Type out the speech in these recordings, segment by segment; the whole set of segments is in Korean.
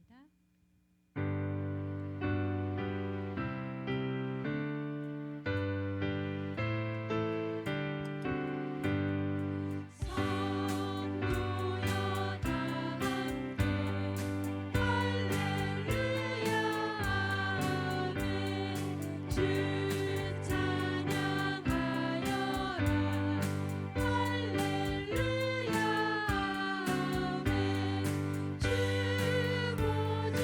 찬양합니다. 주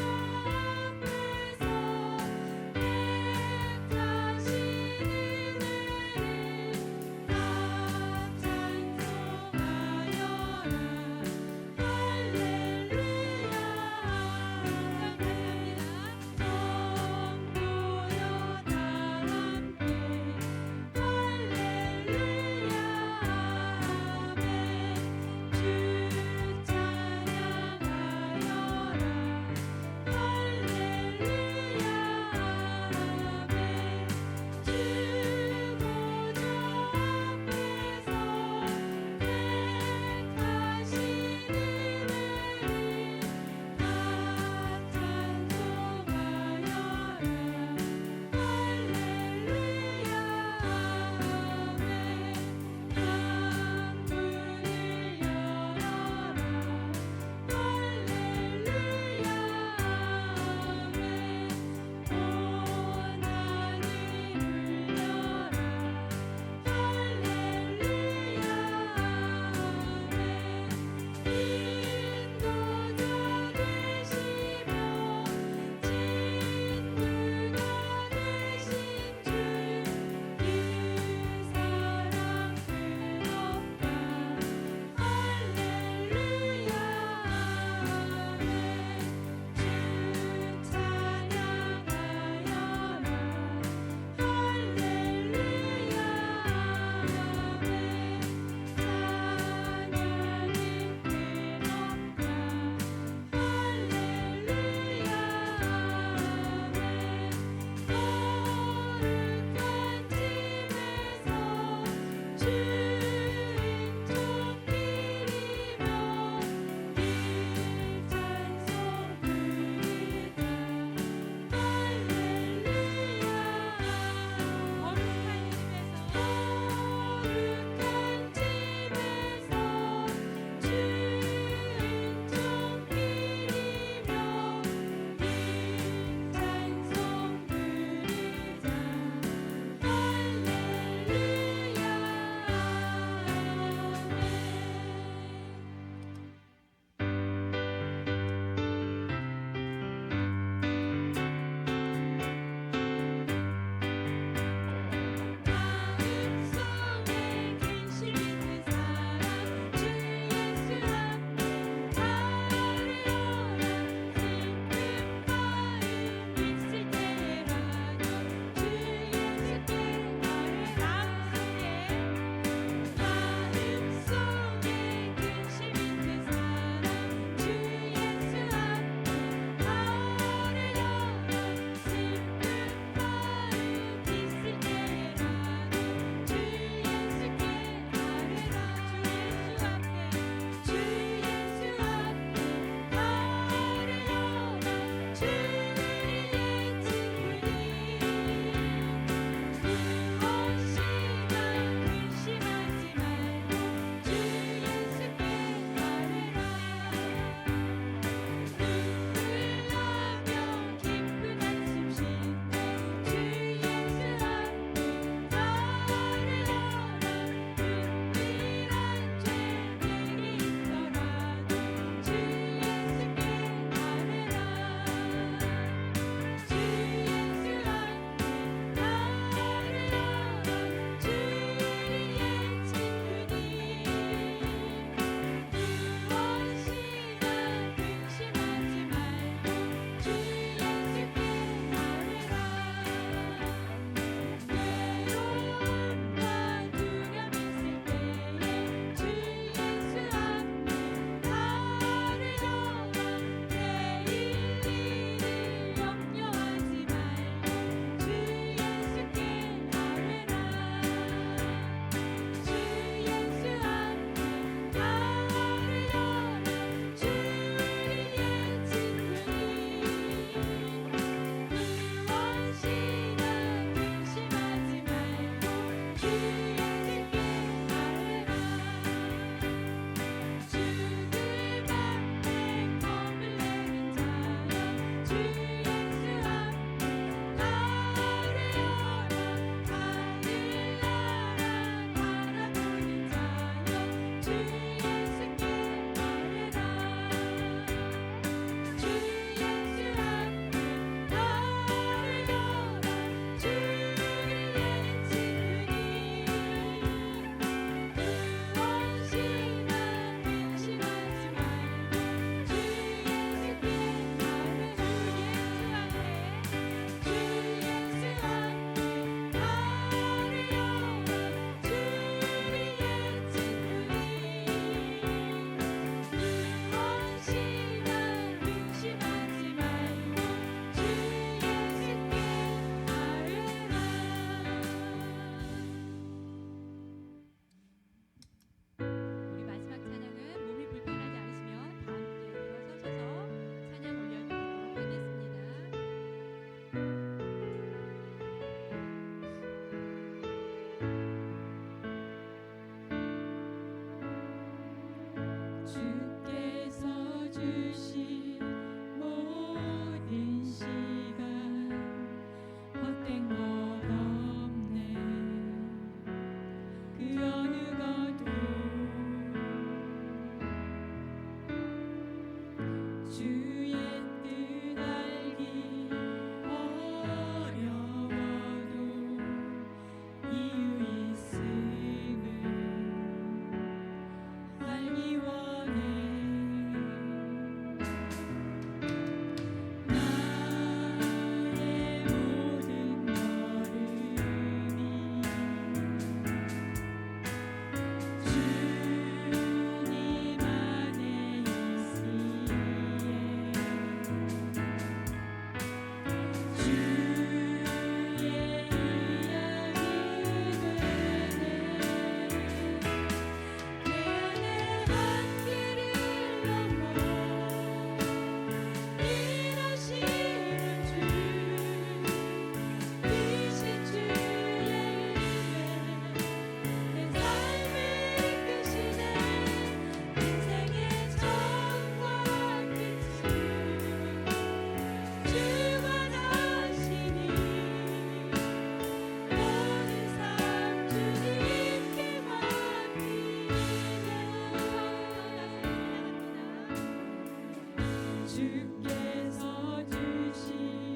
주께서 주신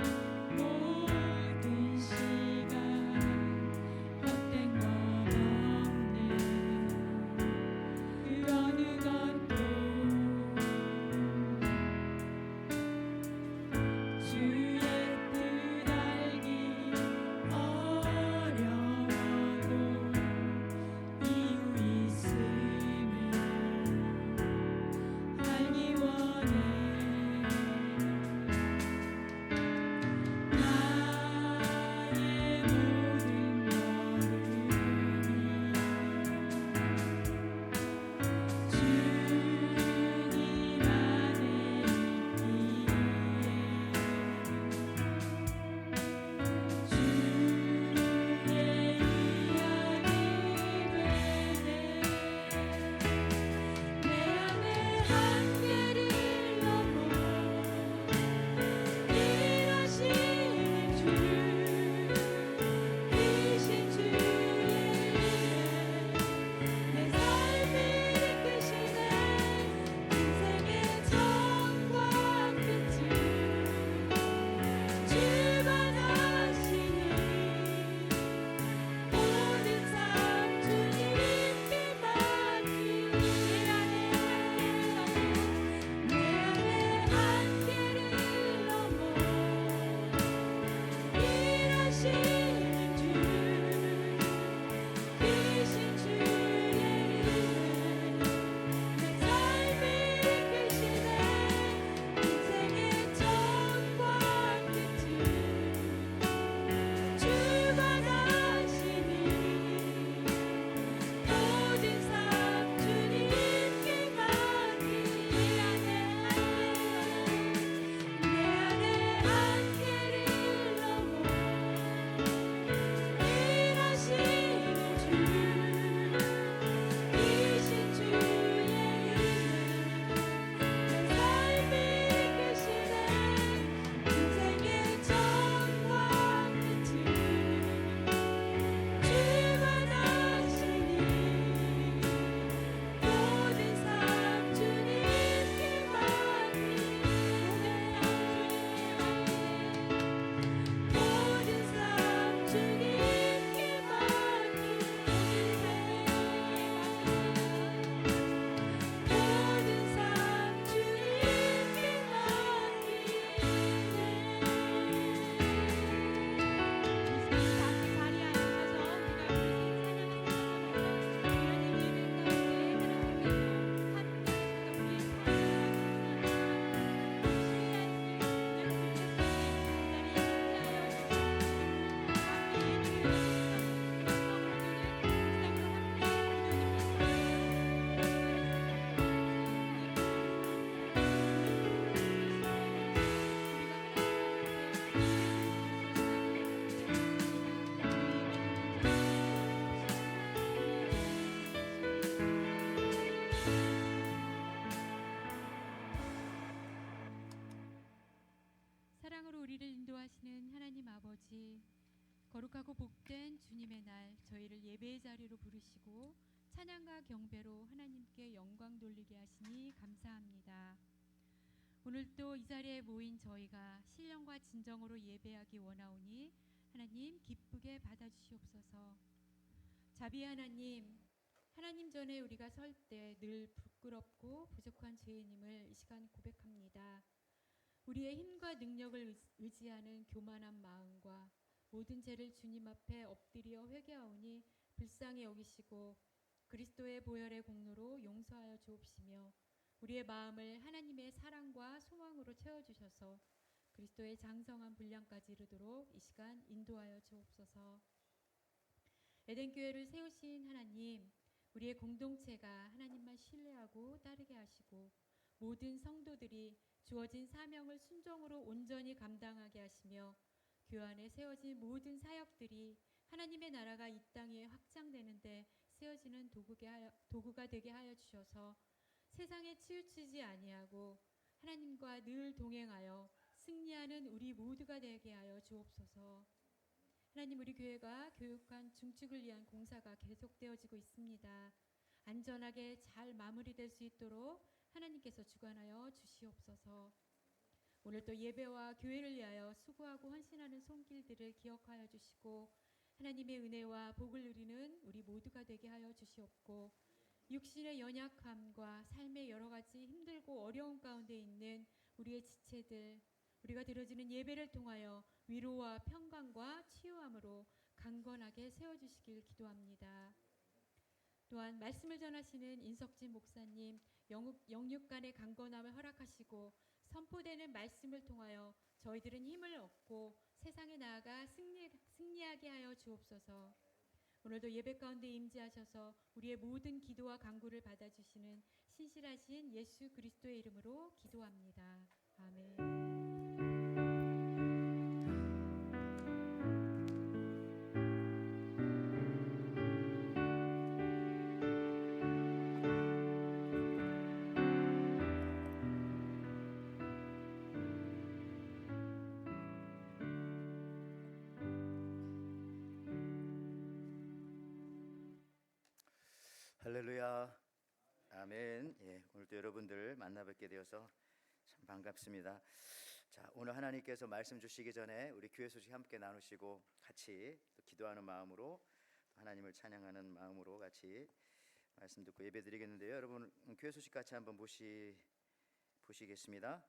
모든 시간 헛된 것 없네. 그 어느 것도 주의 뜻 알기 어려워도 이유 있음을 알기 원해. 나의 모든 걸음이 주님 안에 있기에 주의 이야기 되네. 내 안에 한계를 넘어 일하시는 주, 이신 주의 은혜 내 삶을 이끄시네. 인생의 처음과 끝을 주관하시니 모든 삶 주님께 맡기. 내 안에 한계를 넘어 일하시는 주, 이신 주의 은혜 내 삶을 이끄시네. 인생의 처음과 끝을 주관하시니 모든 삶 주님께 맡기. 내 안에 한계를 넘어 일하시는 주, 이신 주의 은혜 내 삶을 이끄시네. 인생의 처음과 끝을 주관하시니 모든 삶 주님께 맡기. 모든 삶 주님께 맡기. 모든 삶 주님께 사랑으로 우리를 인도하시는 하나님 아버지, 거룩하고 복된 주님의 날 저희를 예배의 자리로 부르시고 찬양과 경배로 하나님께 영광 돌리게 하시니 감사합니다. 오늘도 이 자리에 모인 저희가 신령과 진정으로 예배하기 원하오니 하나님 기쁘게 받아주시옵소서. 자비의 하나님, 하나님 전에 우리가 설 때 늘 부끄럽고 부족한 죄인임을 이 시간 고백합니다. 우리의 힘과 능력을 의지하는 교만한 마음과 모든 죄를 주님 앞에 엎드려 회개하오니 불쌍히 여기시고 그리스도의 보혈의 공로로 용서하여 주옵시며 우리의 마음을 하나님의 사랑과 소망으로 채워주셔서 그리스도의 장성한 분량까지 이르도록 이 시간 인도하여 주옵소서. 에덴교회를 세우신 하나님, 우리의 공동체가 하나님만 신뢰하고 따르게 하시고 모든 성도들이 주어진 사명을 순종으로 온전히 감당하게 하시며 교회 안에 세워진 모든 사역들이 하나님의 나라가 이 땅에 확장되는데 쓰여지는 도구가 되게 하여 주셔서 세상에 치우치지 아니하고 하나님과 늘 동행하여 승리하는 우리 모두가 되게 하여 주옵소서. 하나님, 우리 교회가 교육한 중축을 위한 공사가 계속되어지고 있습니다. 안전하게 잘 마무리될 수 있도록 하나님께서 주관하여 주시옵소서. 오늘 또 예배와 교회를 위하여 수고하고 헌신하는 손길들을 기억하여 주시고 하나님의 은혜와 복을 누리는 우리 모두가 되게 하여 주시옵고 육신의 연약함과 삶의 여러 가지 힘들고 어려움 가운데 있는 우리의 지체들 우리가 드려지는 예배를 통하여 위로와 평강과 치유함으로 강건하게 세워주시길 기도합니다. 또한 말씀을 전하시는 인석진 목사님 영육 간의 강건함을 허락하시고 선포되는 말씀을 통하여 저희들은 힘을 얻고 세상에 나아가 승리하게 하여 주옵소서. 오늘도 예배 가운데 임재하셔서 우리의 모든 기도와 간구를 받아주시는 신실하신 예수 그리스도의 이름으로 기도합니다. 아멘. 할렐루야, 아멘. 예, 오늘도 여러분들 만나뵙게 되어서 참 반갑습니다. 자, 오늘 하나님께서 말씀 주시기 전에 우리 교회 소식 함께 나누시고 같이 또 기도하는 마음으로 하나님을 찬양하는 마음으로 같이 말씀 듣고 예배 드리겠는데요. 여러분 교회 소식 같이 한번 보시겠습니다.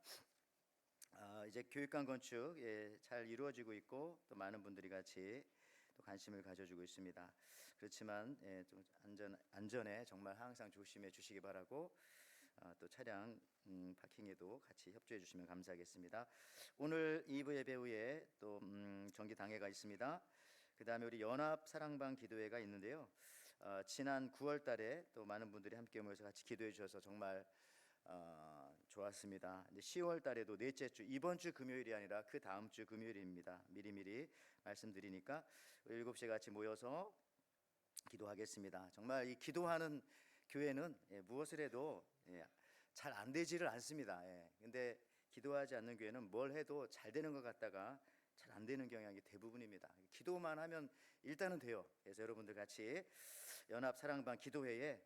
이제 교육관 건축 잘 이루어지고 있고 또 많은 분들이 같이 또 관심을 가져주고 있습니다. 그렇지만 좀 안전에 정말 항상 조심해 주시기 바라고 또 차량 파킹에도 같이 협조해 주시면 감사하겠습니다. 오늘 2부 예배 후에 또 정기 당회가 있습니다. 그 다음에 우리 연합 사랑방 기도회가 있는데요. 지난 9월 달에 또 많은 분들이 함께 모여서 같이 기도해 주셔서 정말 좋았습니다. 이제 10월 달에도 넷째 주 이번 주 금요일이 아니라 그 다음 주 금요일입니다. 미리미리 말씀드리니까 7시에 같이 모여서 기도하겠습니다. 정말 이 기도하는 교회는 무엇을 해도 잘 안 되지를 않습니다. 근데 기도하지 않는 교회는 뭘 해도 잘 되는 것 같다가 잘 안 되는 경향이 대부분입니다. 기도만 하면 일단은 돼요. 그래서 여러분들 같이 연합 사랑방 기도회에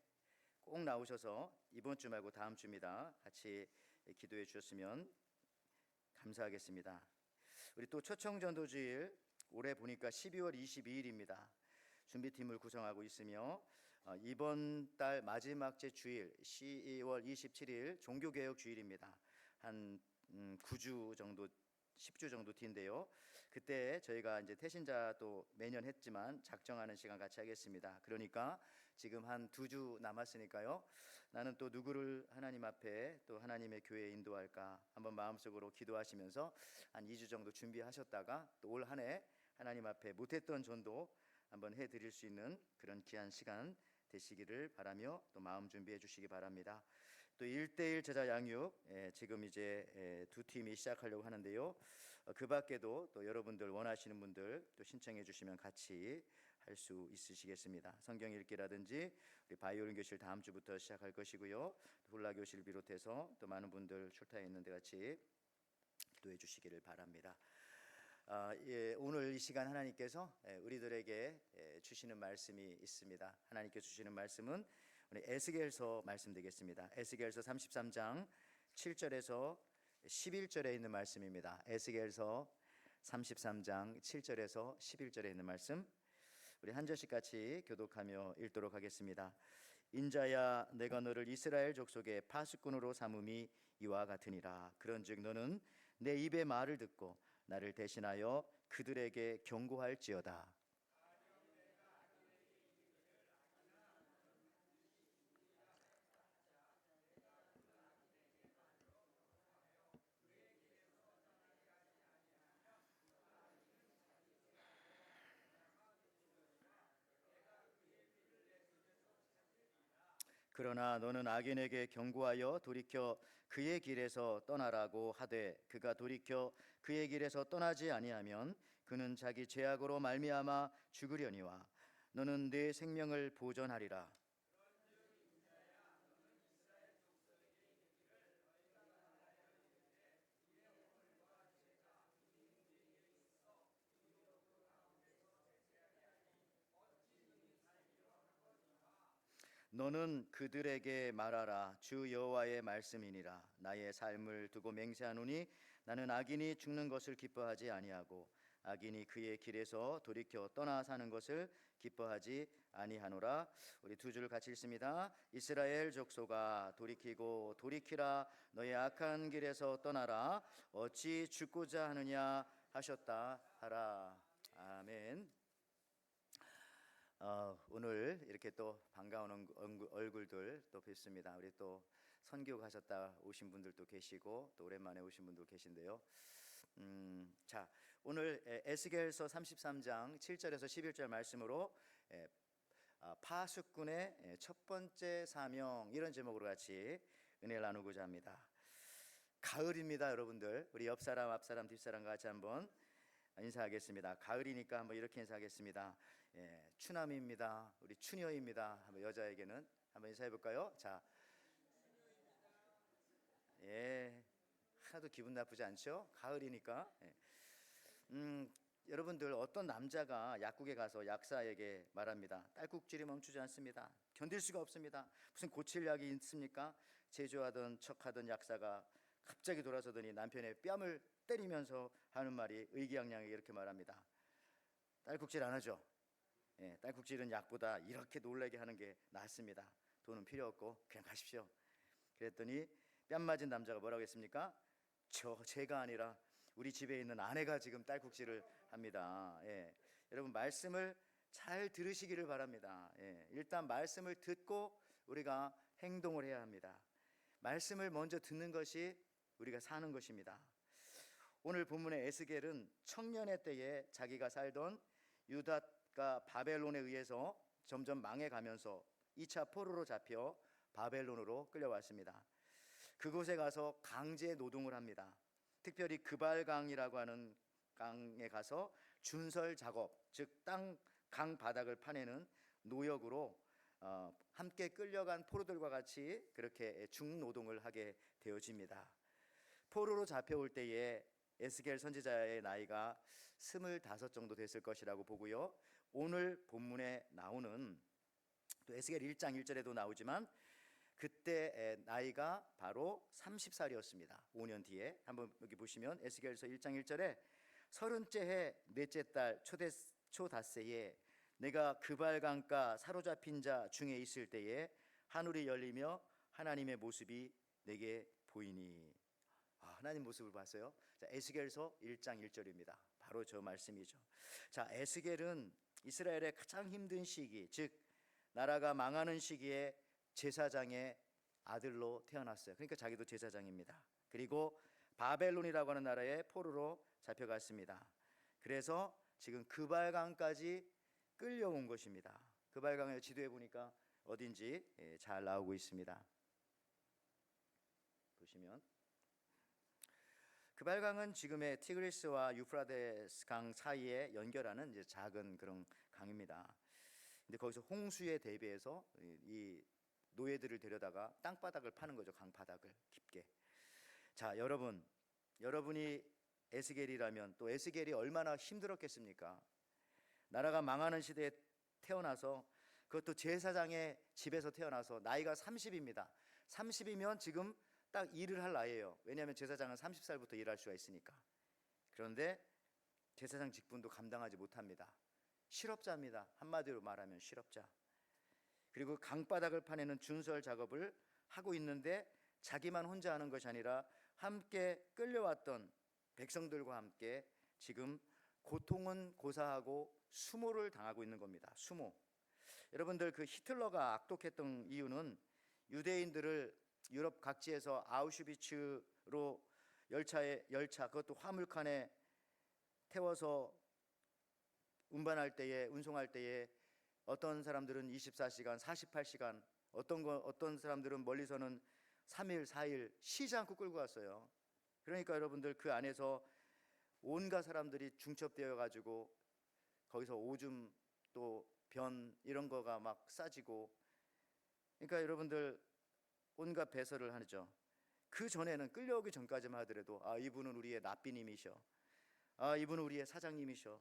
꼭 나오셔서 이번 주 말고 다음 주입니다. 같이 기도해 주셨으면 감사하겠습니다. 우리 또 초청전도주일 올해 보니까 12월 22일입니다. 준비팀을 구성하고 있으며 이번 달 마지막 주일 12월 27일 종교개혁 주일입니다. 한 9주 정도 10주 정도 뒤인데요. 그때 저희가 이제 태신자도 매년 했지만 작정하는 시간 같이 하겠습니다. 그러니까 지금 한 2주 남았으니까요. 나는 또 누구를 하나님 앞에 또 하나님의 교회에 인도할까 한번 마음속으로 기도하시면서 한 2주 정도 준비하셨다가 또 올 한 해 하나님 앞에 못했던 전도 한번 해드릴 수 있는 그런 귀한 시간 되시기를 바라며 또 마음 준비해 주시기 바랍니다. 또 1대1 제자 양육 지금 이제 2팀이 시작하려고 하는데요. 그 밖에도 또 여러분들 원하시는 분들 또 신청해 주시면 같이 할 수 있으시겠습니다. 성경 읽기라든지 우리 바이올린 교실 다음 주부터 시작할 것이고요. 훌라 교실 비롯해서 또 많은 분들 출타해 있는데 같이 기도해 주시기를 바랍니다. 오늘 이 시간 하나님께서 우리들에게 주시는 말씀이 있습니다. 하나님께서 주시는 말씀은 우리 에스겔서 말씀 되겠습니다. 에스겔서 33장 7절에서 11절에 있는 말씀입니다. 에스겔서 33장 7절에서 11절에 있는 말씀 우리 한 절씩 같이 교독하며 읽도록 하겠습니다. 인자야 내가 너를 이스라엘 족속의 파수꾼으로 삼음이 이와 같으니라. 그런즉 너는 내 입의 말을 듣고 나를 대신하여 그들에게 경고할지어다. 그러나 너는 악인에게 경고하여 돌이켜 그의 길에서 떠나라고 하되 그가 돌이켜 그의 길에서 떠나지 아니하면 그는 자기 죄악으로 말미암아 죽으려니와 너는 내 생명을 보존하리라. 너는 그들에게 말하라. 주 여호와의 말씀이니라. 나의 삶을 두고 맹세하노니 나는 악인이 죽는 것을 기뻐하지 아니하고 악인이 그의 길에서 돌이켜 떠나 사는 것을 기뻐하지 아니하노라. 우리 두 줄 같이 읽습니다. 이스라엘 족속아 돌이키고 돌이키라. 너의 악한 길에서 떠나라. 어찌 죽고자 하느냐 하셨다 하라. 아멘. 오늘 이렇게 또 반가운 얼굴들 또 뵙습니다. 우리 또 선교 가셨다 오신 분들도 계시고 또 오랜만에 오신 분도 계신데요. 자, 오늘 에스겔서 33장 7절에서 11절 말씀으로 파수꾼의 첫 번째 사명, 이런 제목으로 같이 은혜를 나누고자 합니다. 가을입니다, 여러분들. 우리 옆사람, 앞사람, 뒷사람과 같이 한번 인사하겠습니다. 가을이니까 한번 이렇게 인사하겠습니다. 추남입니다. 우리 추녀입니다. 한번 여자에게는 한번 인사해 볼까요? 자, 하나도 기분 나쁘지 않죠? 가을이니까. 여러분들, 어떤 남자가 약국에 가서 약사에게 말합니다. 딸꾹질이 멈추지 않습니다. 견딜 수가 없습니다. 무슨 고칠 약이 있습니까? 제조하던 척하던 약사가 갑자기 돌아서더니 남편의 뺨을 때리면서 하는 말이 의기양양하게 이렇게 말합니다. 딸꾹질 안 하죠? 딸꾹질은 약보다 이렇게 놀라게 하는 게 낫습니다. 돈은 필요 없고 그냥 가십시오. 그랬더니 뺨 맞은 남자가 뭐라고 했습니까? 제가 아니라 우리 집에 있는 아내가 지금 딸꾹질을 합니다. 여러분, 말씀을 잘 들으시기를 바랍니다. 일단 말씀을 듣고 우리가 행동을 해야 합니다. 말씀을 먼저 듣는 것이 우리가 사는 것입니다. 오늘 본문의 에스겔은 청년의 때에 자기가 살던 유다가 바벨론에 의해서 점점 망해가면서 2차 포로로 잡혀 바벨론으로 끌려왔습니다. 그곳에 가서 강제 노동을 합니다. 특별히 그발강이라고 하는 강에 가서 준설 작업, 즉 강 바닥을 파내는 노역으로 함께 끌려간 포로들과 같이 그렇게 중노동을 하게 되어집니다. 포로로 잡혀올 때에 에스겔 선지자의 나이가 25 정도 됐을 것이라고 보고요. 오늘 본문에 나오는 또 에스겔 1장 1절에도 나오지만 그때 나이가 바로 30살이었습니다. 5년 뒤에 한번 여기 보시면 에스겔서 1장 1절에 30째 해 넷째 달 초닷새에 내가 그발강가 사로잡힌 자 중에 있을 때에 하늘이 열리며 하나님의 모습이 내게 보이니. 하나님 모습을 봤어요. 자, 에스겔서 1장 1절입니다. 바로 저 말씀이죠. 자, 에스겔은 이스라엘의 가장 힘든 시기, 즉 나라가 망하는 시기에 제사장의 아들로 태어났어요. 그러니까 자기도 제사장입니다. 그리고 바벨론이라고 하는 나라에 포로로 잡혀갔습니다. 그래서 지금 그발강까지 끌려온 것입니다. 그발강의 지도에 보니까 어딘지 잘 나오고 있습니다. 보시면 그발강은 지금의 티그리스와 유프라데스 강 사이에 연결하는 이제 작은 그런 강입니다. 근데 거기서 홍수에 대비해서 이 노예들을 데려다가 땅바닥을 파는 거죠. 강바닥을 깊게. 자, 여러분이 에스겔이라면 또 에스겔이 얼마나 힘들었겠습니까? 나라가 망하는 시대에 태어나서, 그것도 제사장의 집에서 태어나서 나이가 30입니다. 30이면 지금 딱 일을 할 나이예요. 왜냐하면 제사장은 30살부터 일할 수가 있으니까. 그런데 제사장 직분도 감당하지 못합니다. 실업자입니다. 한마디로 말하면 실업자. 그리고 강바닥을 파내는 준설 작업을 하고 있는데 자기만 혼자 하는 것이 아니라 함께 끌려왔던 백성들과 함께 지금 고통은 고사하고 수모를 당하고 있는 겁니다. 수모. 여러분들, 그 히틀러가 악독했던 이유는 유대인들을 유럽 각지에서 아우슈비츠로 열차 그것도 화물칸에 태워서 운송할 때에 어떤 사람들은 24시간, 48시간, 어떤 사람들은 멀리서는 3일, 4일 쉬지 않고 끌고 갔어요. 그러니까 여러분들, 그 안에서 온갖 사람들이 중첩되어 가지고 거기서 오줌 또 변 이런 거가 막 싸지고, 그러니까 여러분들 온갖 배설을 하죠. 그 전에는, 끌려오기 전까지만 하더라도 이분은 우리의 납비님이셔, 이분은 우리의 사장님이셔,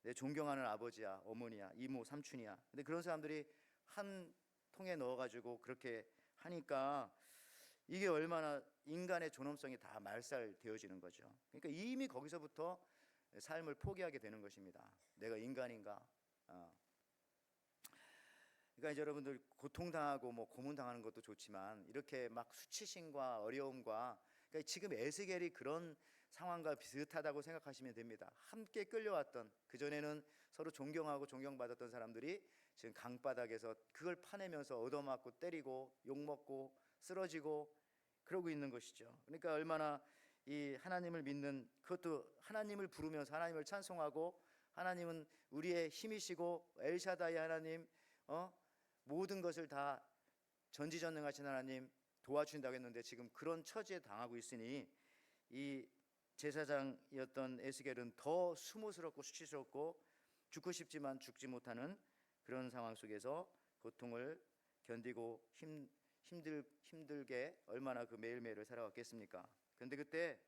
내 존경하는 아버지야, 어머니야, 이모, 삼촌이야. 근데 그런 사람들이 한 통에 넣어가지고 그렇게 하니까 이게 얼마나 인간의 존엄성이 다 말살되어지는 거죠. 그러니까 이미 거기서부터 삶을 포기하게 되는 것입니다. 내가 인간인가? 그러니까 이제 여러분들 고통당하고 뭐 고문당하는 것도 좋지만 이렇게 막 수치심과 어려움과, 그러니까 지금 에스겔이 그런 상황과 비슷하다고 생각하시면 됩니다. 함께 끌려왔던, 그전에는 서로 존경하고 존경받았던 사람들이 지금 강바닥에서 그걸 파내면서 얻어맞고 때리고 욕먹고 쓰러지고 그러고 있는 것이죠. 그러니까 얼마나 이 하나님을 믿는, 그것도 하나님을 부르면서 하나님을 찬송하고, 하나님은 우리의 힘이시고 엘샤다이 하나님, 모든 것을 다 전지전능하신 하나님 도와준다고 했는데 지금 그런 처지에 당하고 있으니 이 제사장이었던 에스겔은 더 수모스럽고 수치스럽고 죽고 싶지만 죽지 못하는 그런 상황 속에서 고통을 견디고 힘들게 얼마나 그 매일매일을 살아왔겠습니까? 그런데 그때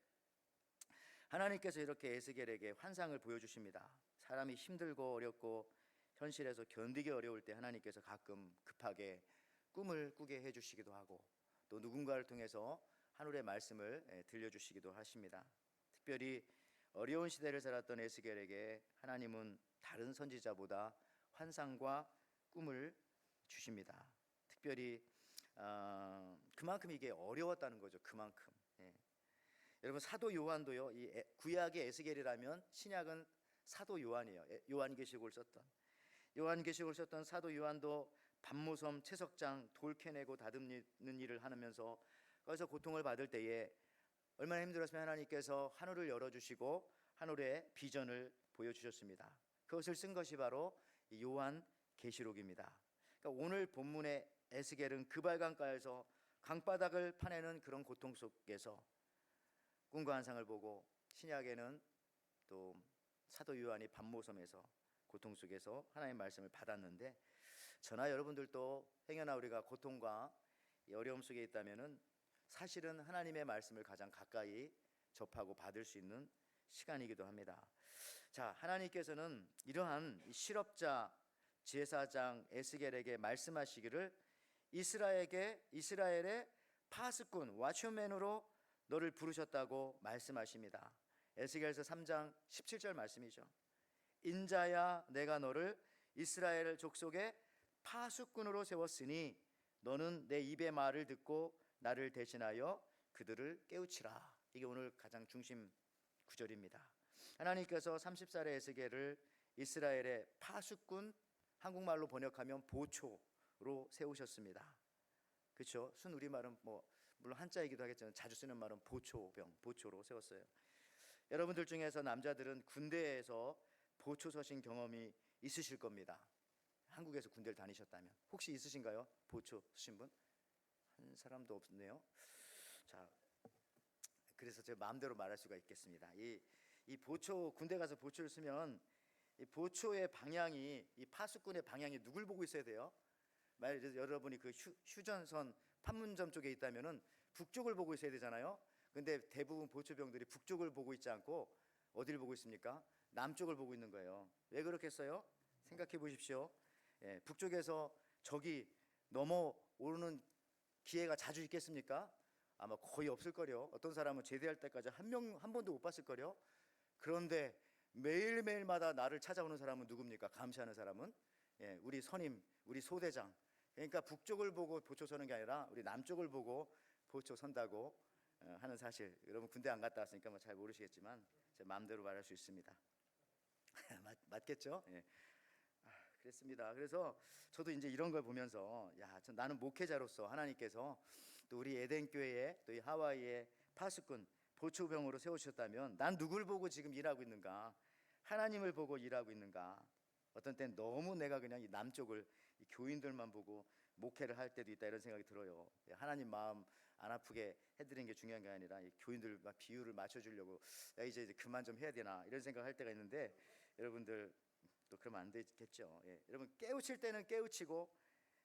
하나님께서 이렇게 에스겔에게 환상을 보여주십니다. 사람이 힘들고 어렵고 현실에서 견디기 어려울 때 하나님께서 가끔 급하게 꿈을 꾸게 해주시기도 하고, 또 누군가를 통해서 하늘의 말씀을 들려주시기도 하십니다. 특별히 어려운 시대를 살았던 에스겔에게 하나님은 다른 선지자보다 환상과 꿈을 주십니다. 특별히 그만큼 이게 어려웠다는 거죠. 그만큼. 여러분 사도 요한도요, 이 구약의 에스겔이라면 신약은 사도 요한이에요. 요한계시록을 썼던 사도 요한도 밤모섬 채석장 돌 캐내고 다듬는 일을 하면서 거기서 고통을 받을 때에 얼마나 힘들었으면 하나님께서 하늘을 열어주시고 하늘의 비전을 보여주셨습니다. 그것을 쓴 것이 바로 요한계시록입니다. 그러니까 오늘 본문의 에스겔은 그발강가에서 강바닥을 파내는 그런 고통 속에서 꿈과 환상을 보고, 신약에는 또 사도 요한이 밤모섬에서 고통 속에서 하나님의 말씀을 받았는데, 저나 여러분들도 행여나 우리가 고통과 어려움 속에 있다면은 사실은 하나님의 말씀을 가장 가까이 접하고 받을 수 있는 시간이기도 합니다. 자, 하나님께서는 이러한 실업자 제사장 에스겔에게 말씀하시기를 이스라엘의 파수꾼 와치맨으로 너를 부르셨다고 말씀하십니다. 에스겔서 3장 17절 말씀이죠. 인자야, 내가 너를 이스라엘 족속의 파수꾼으로 세웠으니 너는 내 입의 말을 듣고 나를 대신하여 그들을 깨우치라. 이게 오늘 가장 중심 구절입니다. 하나님께서 30살의 에스겔을 이스라엘의 파수꾼, 한국말로 번역하면 보초로 세우셨습니다. 그렇죠? 순 우리말은 물론 한자이기도 하겠지만 자주 쓰는 말은 보초로 세웠어요. 여러분들 중에서 남자들은 군대에서 보초 서신 경험이 있으실 겁니다. 한국에서 군대를 다니셨다면 혹시 있으신가요? 보초 쓰신 분? 한 사람도 없네요. 자, 그래서 제 마음대로 말할 수가 있겠습니다. 이 보초, 군대 가서 보초를 쓰면 이 보초의 방향이, 이 파수꾼의 방향이 누굴 보고 있어야 돼요? 만약 여러분이 그 휴전선 판문점 쪽에 있다면은 북쪽을 보고 있어야 되잖아요. 근데 대부분 보초병들이 북쪽을 보고 있지 않고 어디를 보고 있습니까? 남쪽을 보고 있는 거예요. 왜 그렇겠어요? 생각해 보십시오. 북쪽에서 적이 넘어오는 기회가 자주 있겠습니까? 아마 거의 없을 거요. 어떤 사람은 제대할 때까지 한 번도 못 봤을 거요. 그런데 매일매일마다 나를 찾아오는 사람은 누굽니까? 감시하는 사람은 우리 선임, 우리 소대장. 그러니까 북쪽을 보고 보초 서는 게 아니라 우리 남쪽을 보고 보초 선다고 하는 사실. 여러분 군대 안 갔다 왔으니까 잘 모르시겠지만 제 마음대로 말할 수 있습니다. 맞겠죠? 그랬습니다. 그래서 저도 이제 이런 걸 보면서 나는 목회자로서 하나님께서 또 우리 에덴 교회에 또 이 하와이의 파수꾼 보초병으로 세우셨다면 난 누굴 보고 지금 일하고 있는가? 하나님을 보고 일하고 있는가? 어떤 때는 너무 내가 그냥 이 남쪽을 이 교인들만 보고 목회를 할 때도 있다, 이런 생각이 들어요. 하나님 마음 안 아프게 해드리는 게 중요한 게 아니라 이 교인들 막 비율을 맞춰주려고 이제 그만 좀 해야 되나 이런 생각할 때가 있는데, 여러분들 또 그러면 안 되겠죠. 여러분 깨우칠 때는 깨우치고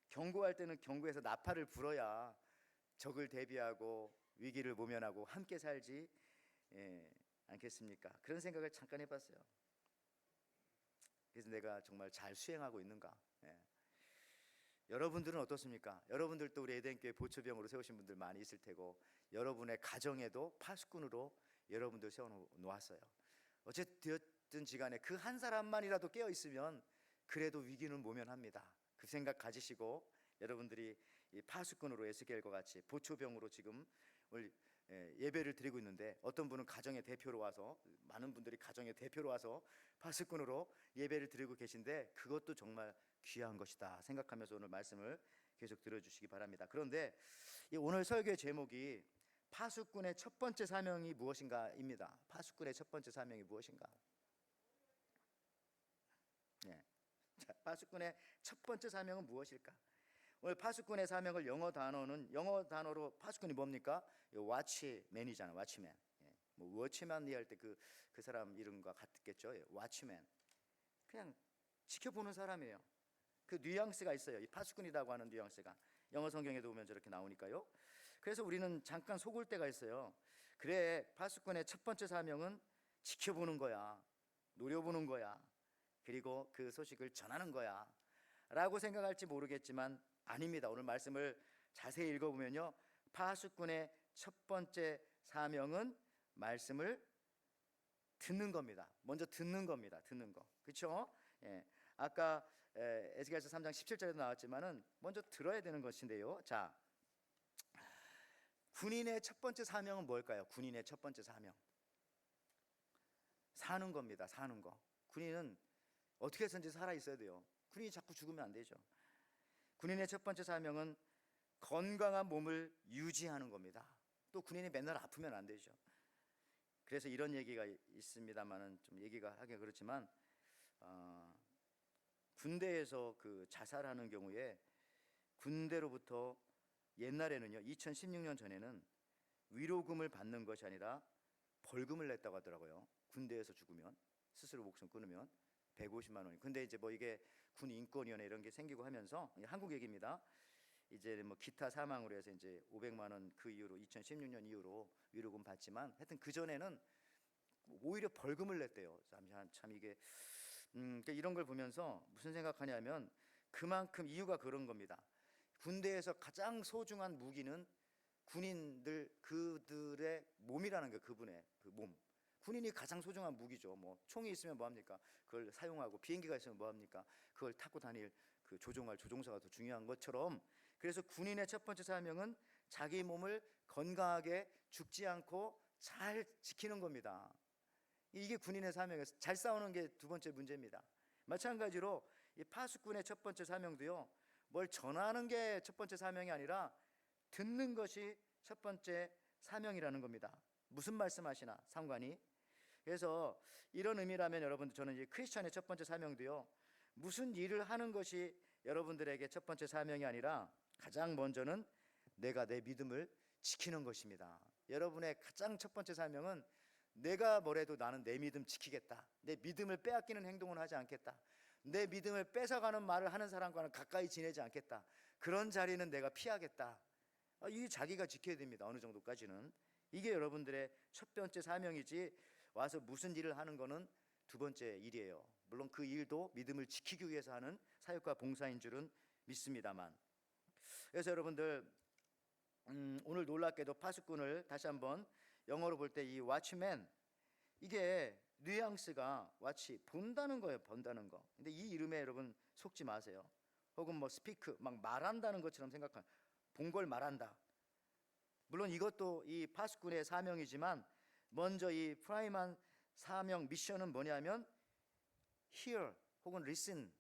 경고할 때는 경고해서 나팔을 불어야 적을 대비하고 위기를 모면하고 함께 살지 않겠습니까? 그런 생각을 잠깐 해봤어요. 그래서 내가 정말 잘 수행하고 있는가? 여러분들은 어떻습니까? 여러분들도 우리 에덴교회 보초병으로 세우신 분들 많이 있을 테고, 여러분의 가정에도 파수꾼으로 여러분들 세워 놓았어요. 어쨌든지 간에 그 한 사람만이라도 깨어 있으면 그래도 위기는 모면합니다. 그 생각 가지시고 여러분들이 이 파수꾼으로 에스겔과 같이 보초병으로 지금 오늘 예배를 드리고 있는데, 어떤 분은 가정의 대표로 와서, 많은 분들이 가정의 대표로 와서 파수꾼으로 예배를 드리고 계신데, 그것도 정말 귀한 것이다 생각하면서 오늘 말씀을 계속 들어주시기 바랍니다. 그런데 이 오늘 설교의 제목이 파수꾼의 첫 번째 사명이 무엇인가입니다. 파수꾼의 첫 번째 사명이 무엇인가? 자, 파수꾼의 첫 번째 사명은 무엇일까? 오늘 파수꾼의 사명을 영어 단어로 파수꾼이 뭡니까? 와치맨이잖아. 와치맨. 뭐 워치맨이 할 때 그 사람 이름과 같겠죠. 와치맨. 그냥 지켜보는 사람이에요. 그 뉘앙스가 있어요. 이 파수꾼이라고 하는 뉘앙스가 영어 성경에도 보면 저렇게 나오니까요. 그래서 우리는 잠깐 속을 때가 있어요. 그래, 파수꾼의 첫 번째 사명은 지켜보는 거야, 노려보는 거야, 그리고 그 소식을 전하는 거야 라고 생각할지 모르겠지만 아닙니다. 오늘 말씀을 자세히 읽어보면요, 파수꾼의 첫 번째 사명은 말씀을 듣는 겁니다. 먼저 듣는 겁니다. 듣는 거, 그렇죠? 아까 에스겔서 3장 17절에도 나왔지만은 먼저 들어야 되는 것인데요. 자, 군인의 첫 번째 사명은 뭘까요? 군인의 첫 번째 사명, 사는 겁니다. 사는 거. 군인은 어떻게 해서든지 살아 있어야 돼요. 군인이 자꾸 죽으면 안 되죠. 군인의 첫 번째 사명은 건강한 몸을 유지하는 겁니다. 또 군인이 맨날 아프면 안 되죠. 그래서 이런 얘기가 있습니다만은 좀 얘기가 하긴 그렇지만, 군대에서 그 자살하는 경우에 군대로부터 옛날에는요, 2016년 전에는 위로금을 받는 것이 아니라 벌금을 냈다고 하더라고요. 군대에서 죽으면, 스스로 목숨 끊으면 150만 원이. 근데 이제 뭐 이게 군 인권위원회 이런 게 생기고 하면서, 한국 얘기입니다. 이제 뭐 기타 사망으로 해서 이제 500만 원 그 이후로 2016년 이후로 위로금 받지만, 하여튼 그 전에는 오히려 벌금을 냈대요. 참 이게 그러니까 이런 걸 보면서 무슨 생각하냐면, 그만큼 이유가 그런 겁니다. 군대에서 가장 소중한 무기는 군인들 그들의 몸이라는 게, 그분의 그 몸. 군인이 가장 소중한 무기죠. 뭐 총이 있으면 뭐 합니까? 그걸 사용하고, 비행기가 있으면 뭐 합니까? 그걸 타고 다닐 그 조종할 조종사가 더 중요한 것처럼, 그래서 군인의 첫 번째 사명은 자기 몸을 건강하게 죽지 않고 잘 지키는 겁니다. 이게 군인의 사명이에요. 잘 싸우는 게 두 번째 문제입니다. 마찬가지로 이 파수꾼의 첫 번째 사명도요, 뭘 전하는 게 첫 번째 사명이 아니라 듣는 것이 첫 번째 사명이라는 겁니다. 무슨 말씀하시나 상관이. 그래서 이런 의미라면 여러분들, 저는 이 크리스천의 첫 번째 사명도요, 무슨 일을 하는 것이 여러분들에게 첫 번째 사명이 아니라 가장 먼저는 내가 내 믿음을 지키는 것입니다. 여러분의 가장 첫 번째 사명은 내가 뭐래도 나는 내 믿음 지키겠다, 내 믿음을 빼앗기는 행동을 하지 않겠다, 내 믿음을 뺏어가는 말을 하는 사람과는 가까이 지내지 않겠다, 그런 자리는 내가 피하겠다. 이 자기가 지켜야 됩니다. 어느 정도까지는. 이게 여러분들의 첫 번째 사명이지, 와서 무슨 일을 하는 거는 두 번째 일이에요. 물론 그 일도 믿음을 지키기 위해서 하는 사역과 봉사인 줄은 믿습니다만. 그래서 여러분들, 오늘 놀랍게도 파수꾼을 다시 한번 영어로 볼 때 이 watchman, 이게 뉘앙스가 watch, 본다는 거예요. 본다는 거. 근데 이 이름에 여러분 속지 마세요. 혹은 뭐 speak, 막 말한다는 것처럼 생각하는, 본 걸 말한다. 물론 이것도 이 파수꾼의 사명이지만, 먼저 이 프라임한 사명, 미션은 뭐냐면 hear 혹은 listen,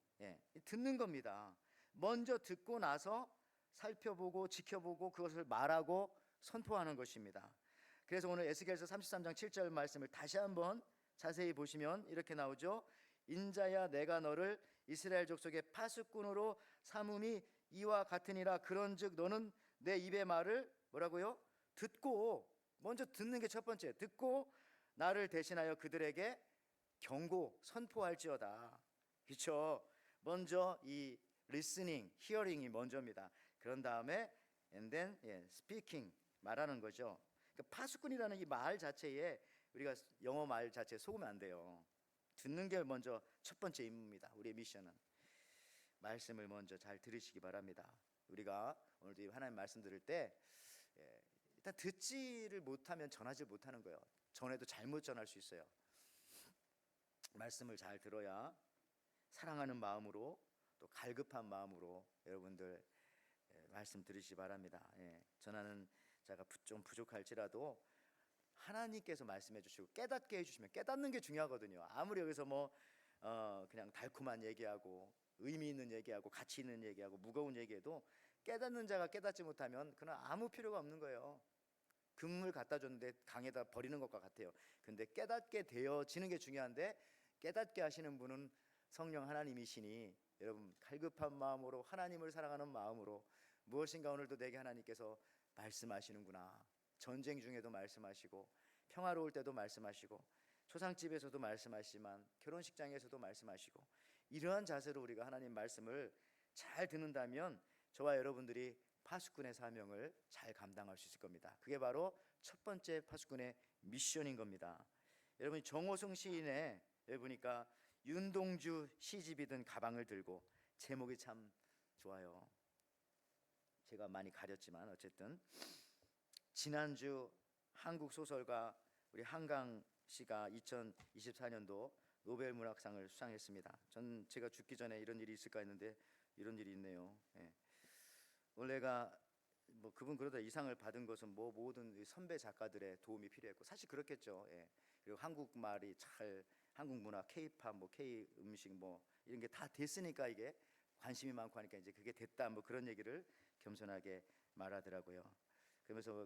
듣는 겁니다. 먼저 듣고 나서 살펴보고 지켜보고 그것을 말하고 선포하는 것입니다. 그래서 오늘 에스겔서 33장 7절 말씀을 다시 한번 자세히 보시면 이렇게 나오죠. 인자야, 내가 너를 이스라엘 족속의 파수꾼으로 삼음이 이와 같으니라. 그런즉 너는 내 입의 말을 뭐라고요? 듣고, 먼저 듣는 게 첫 번째, 듣고 나를 대신하여 그들에게 경고 선포할지어다. 그렇죠? 먼저 이 listening, hearing이 먼저입니다. 그런 다음에 and then speaking, 말하는 거죠. 그러니까 파수꾼이라는 이 말 자체에, 우리가 영어 말 자체에 속으면 안 돼요. 듣는 게 먼저 첫 번째 임무입니다. 우리의 미션은. 말씀을 먼저 잘 들으시기 바랍니다. 우리가 오늘도 이 하나님 말씀 들을 때 일단 듣지를 못하면 전하지 못하는 거예요. 전해도 잘못 전할 수 있어요. 말씀을 잘 들어야 사랑하는 마음으로 또 갈급한 마음으로 여러분들 말씀 들으시기 바랍니다. 전하는 자가 좀 부족할지라도 하나님께서 말씀해 주시고 깨닫게 해주시면, 깨닫는 게 중요하거든요. 아무리 여기서 그냥 달콤한 얘기하고 의미 있는 얘기하고 가치 있는 얘기하고 무거운 얘기해도 깨닫는 자가 깨닫지 못하면 그는 아무 필요가 없는 거예요. 금을 갖다 줬는데 강에다 버리는 것과 같아요. 근데 깨닫게 되어지는 게 중요한데, 깨닫게 하시는 분은 성령 하나님이시니 여러분 갈급한 마음으로 하나님을 사랑하는 마음으로 무엇인가 오늘도 내게 하나님께서 말씀하시는구나. 전쟁 중에도 말씀하시고 평화로울 때도 말씀하시고 초상집에서도 말씀하시지만 결혼식장에서도 말씀하시고, 이러한 자세로 우리가 하나님 말씀을 잘 듣는다면 저와 여러분들이 파수꾼의 사명을 잘 감당할 수 있을 겁니다. 그게 바로 첫 번째 파수꾼의 미션인 겁니다. 여러분 정호승 시인의 보니까 윤동주 시집이 든 가방을 들고, 제목이 참 좋아요. 제가 많이 가렸지만 어쨌든 지난주 한국 소설가 우리 한강 씨가 2024년도 노벨 문학상을 수상했습니다. 전 제가 죽기 전에 이런 일이 있을까 했는데 이런 일이 있네요. 원래가 그분 그러다 이 상을 받은 것은 모든 선배 작가들의 도움이 필요했고, 사실 그렇겠죠. 그리고 한국말이 잘, 한국 문화, K-팝, K 음식 이런 게 다 됐으니까 이게 관심이 많고 하니까 이제 그게 됐다 그런 얘기를 겸손하게 말하더라고요. 그러면서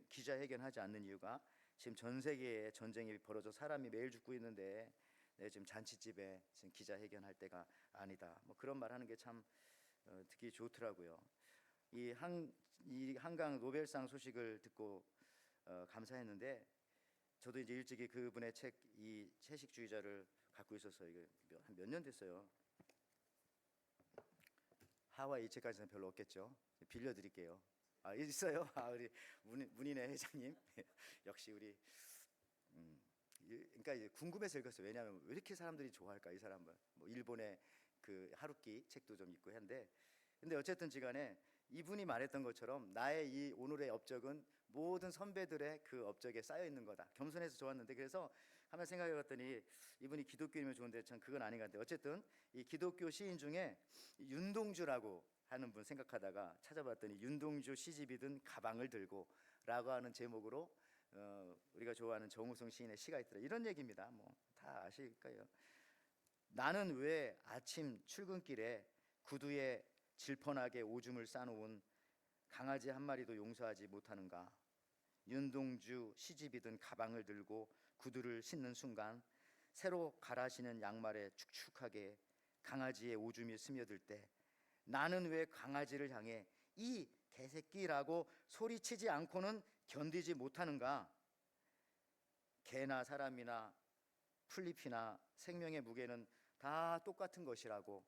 기자회견하지 않는 이유가 지금 전 세계에 전쟁이 벌어져 사람이 매일 죽고 있는데 지금 잔치집에 지금 기자회견할 때가 아니다. 그런 말 하는 게 참 듣기 좋더라고요. 이 한강 노벨상 소식을 듣고 감사했는데, 저도 이제 일찍이 그분의 책, 이 채식주의자를 갖고 있어서 이게 한 몇 년 됐어요. 하와이 이 책까지는 별로 없겠죠. 빌려드릴게요. 있어요. 우리 문인회 회장님 역시 우리 그러니까 이제 궁금해서 읽었어요. 왜냐하면 왜 이렇게 사람들이 좋아할까 이 사람을. 일본의 그 하루키 책도 좀 있고 한데, 근데 어쨌든지간에 이분이 말했던 것처럼 나의 이 오늘의 업적은 모든 선배들의 그 업적에 쌓여 있는 거다. 겸손해서 좋았는데, 그래서 한번 생각해봤더니 이분이 기독교이면 좋은데 참 그건 아닌 것 같아요. 어쨌든 이 기독교 시인 중에 윤동주라고 하는 분 생각하다가 찾아봤더니 윤동주 시집이 든 가방을 들고 라고 하는 제목으로 우리가 좋아하는 정우성 시인의 시가 있더라. 이런 얘기입니다. 다 아실 거예요. 나는 왜 아침 출근길에 구두에 질펀하게 오줌을 싸놓은 강아지 한 마리도 용서하지 못하는가. 윤동주 시집이 든 가방을 들고 구두를 신는 순간 새로 갈아 신은 양말에 축축하게 강아지의 오줌이 스며들 때 나는 왜 강아지를 향해 이 개새끼라고 소리치지 않고는 견디지 못하는가. 개나 사람이나 풀잎이나 생명의 무게는 다 똑같은 것이라고.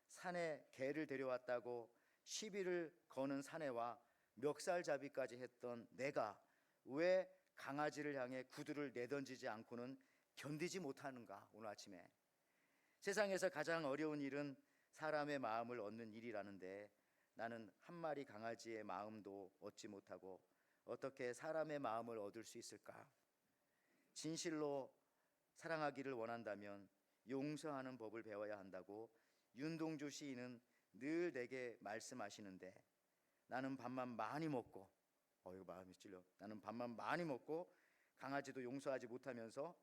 산에 개를 데려왔다고 시비를 거는 사내와 멱살잡이까지 했던 내가 왜 강아지를 향해 구두를 내던지지 않고는 견디지 못하는가. 오늘 아침에 세상에서 가장 어려운 일은 사람의 마음을 얻는 일이라는데 나는 한 마리 강아지의 마음도 얻지 못하고 어떻게 사람의 마음을 얻을 수 있을까. 진실로 사랑하기를 원한다면 용서하는 법을 배워야 한다고 윤동주 시인은 늘 내게 말씀하시는데, 나는 밥만 많이 먹고 이거 마음이 찔려. 나는 밥만 많이 먹고 강아지도 용서하지 못하면서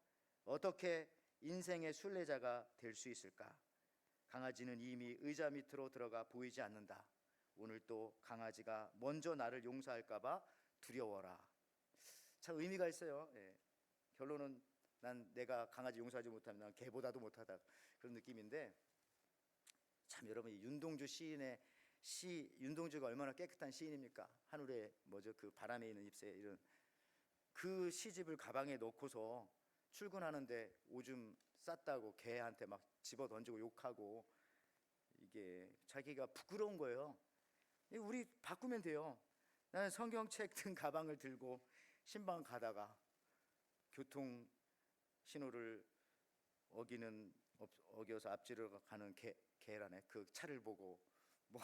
어떻게 인생의 순례자가 될 수 있을까. 강아지는 이미 의자 밑으로 들어가 보이지 않는다. 오늘 또 강아지가 먼저 나를 용서할까 봐 두려워라. 참 의미가 있어요. 결론은 내가 강아지 용서하지 못하면 난 개보다도 못하다, 그런 느낌인데, 참 여러분 이 윤동주 시인의 윤동주가 얼마나 깨끗한 시인입니까. 하늘에 그 바람에 있는 잎새, 이런 그 시집을 가방에 넣고서 출근하는데 오줌 쌌다고 개한테 막 집어 던지고 욕하고, 이게 자기가 부끄러운 거예요. 우리 바꾸면 돼요. 나는 성경책 든 가방을 들고 신방 가다가 교통 신호를 어겨서 앞지르러 가는 개라네. 그 차를 보고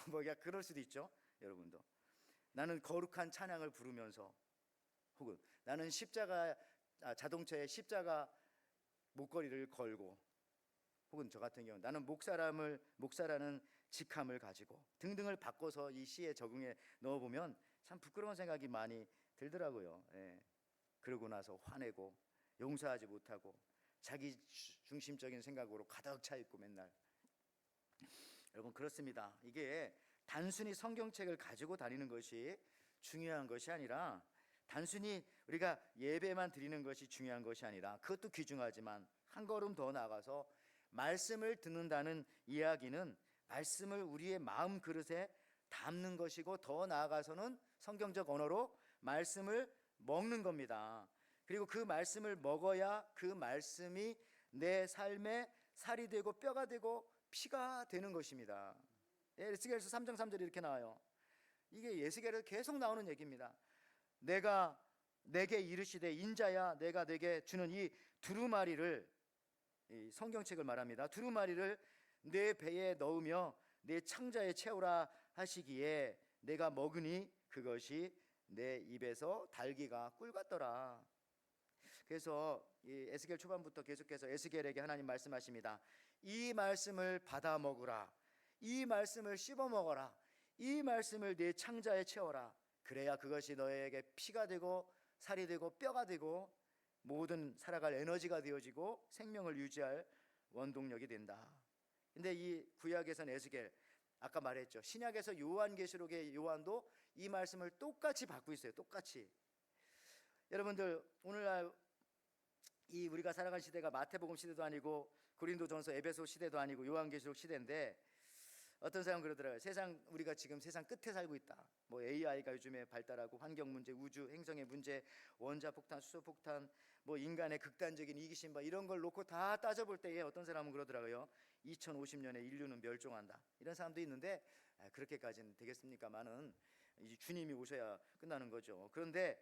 뭐야 그럴 수도 있죠. 여러분도 나는 거룩한 찬양을 부르면서, 혹은 나는 자동차에 십자가 목걸이를 걸고, 혹은 저 같은 경우 나는 목사라는 직함을 가지고 등등을 바꿔서 이 시에 적응해 넣어보면 참 부끄러운 생각이 많이 들더라고요. 예. 그러고 나서 화내고 용서하지 못하고 자기 중심적인 생각으로 가득 차 있고 맨날. 여러분 그렇습니다. 이게 단순히 성경책을 가지고 다니는 것이 중요한 것이 아니라, 단순히 우리가 예배만 드리는 것이 중요한 것이 아니라, 그것도 귀중하지만 한 걸음 더 나아가서 말씀을 듣는다는 이야기는 말씀을 우리의 마음 그릇에 담는 것이고, 더 나아가서는 성경적 언어로 말씀을 먹는 겁니다. 그리고 그 말씀을 먹어야 그 말씀이 내 삶에 살이 되고 뼈가 되고 피가 되는 것입니다. 에스겔서 3장 3절이 이렇게 나와요. 이게 에스겔에서 계속 나오는 얘기입니다. 내가 내게 이르시되 인자야 내가 내게 주는 이 두루마리를, 이 성경책을 말합니다. 두루마리를 내 배에 넣으며 내 창자에 채우라 하시기에 내가 먹으니 그것이 내 입에서 달기가 꿀 같더라. 그래서 이 에스겔 초반부터 계속해서 에스겔에게 하나님 말씀하십니다. 이 말씀을 받아 먹으라. 이 말씀을 씹어 먹어라. 이 말씀을 내 창자에 채워라. 그래야 그것이 너에게 피가 되고 살이 되고 뼈가 되고 모든 살아갈 에너지가 되어지고 생명을 유지할 원동력이 된다. 근데 이 구약에서는 에스겔, 아까 말했죠. 신약에서 요한계시록의 요한도 이 말씀을 똑같이 받고 있어요. 똑같이. 여러분들 오늘날 이 우리가 살아간 시대가 마태복음 시대도 아니고 고린도전서 에베소 시대도 아니고 요한계시록 시대인데, 어떤 사람 그러더라고요. 우리가 지금 세상 끝에 살고 있다. 뭐 AI가 요즘에 발달하고 환경 문제, 우주 행성의 문제, 원자 폭탄, 수소 폭탄, 뭐 인간의 극단적인 이기심 이런 걸 놓고 다 따져볼 때에 어떤 사람은 그러더라고요. 2050년에 인류는 멸종한다. 이런 사람도 있는데 그렇게까지는 되겠습니까만은 이제 주님이 오셔야 끝나는 거죠. 그런데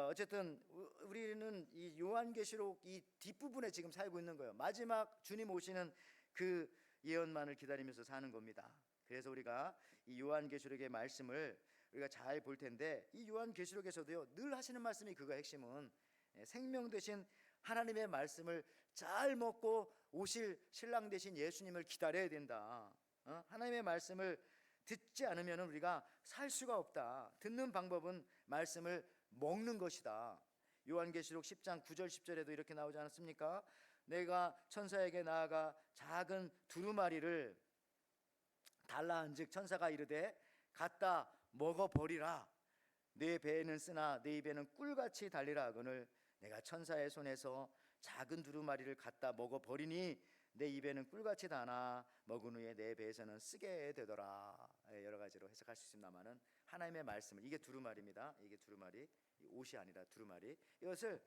어쨌든 우리는 이 요한계시록 이 뒷부분에 지금 살고 있는 거예요. 마지막 주님 오시는 그 예언만을 기다리면서 사는 겁니다. 그래서 우리가 이 요한계시록의 말씀을 우리가 잘 볼 텐데, 이 요한계시록에서도요 늘 하시는 말씀이 그거 핵심은 생명 되신 하나님의 말씀을 잘 먹고 오실 신랑 되신 예수님을 기다려야 된다. 하나님의 말씀을 듣지 않으면 우리가 살 수가 없다. 듣는 방법은 말씀을 먹는 것이다. 요한계시록 10장 9절 10절에도 이렇게 나오지 않았습니까? 내가 천사에게 나아가 작은 두루마리를 달라 한즉 천사가 이르되 갖다 먹어버리라. 내 배에는 쓰나 내 입에는 꿀같이 달리라 하거늘 내가 천사의 손에서 작은 두루마리를 갖다 먹어버리니 내 입에는 꿀같이 다나 먹은 후에 내 배에서는 쓰게 되더라. 여러 가지로 해석할 수 있습니다만은 하나님의 말씀을, 이게 두루마리입니다. 이게 두루마리, 옷이 아니라 두루마리. 이것을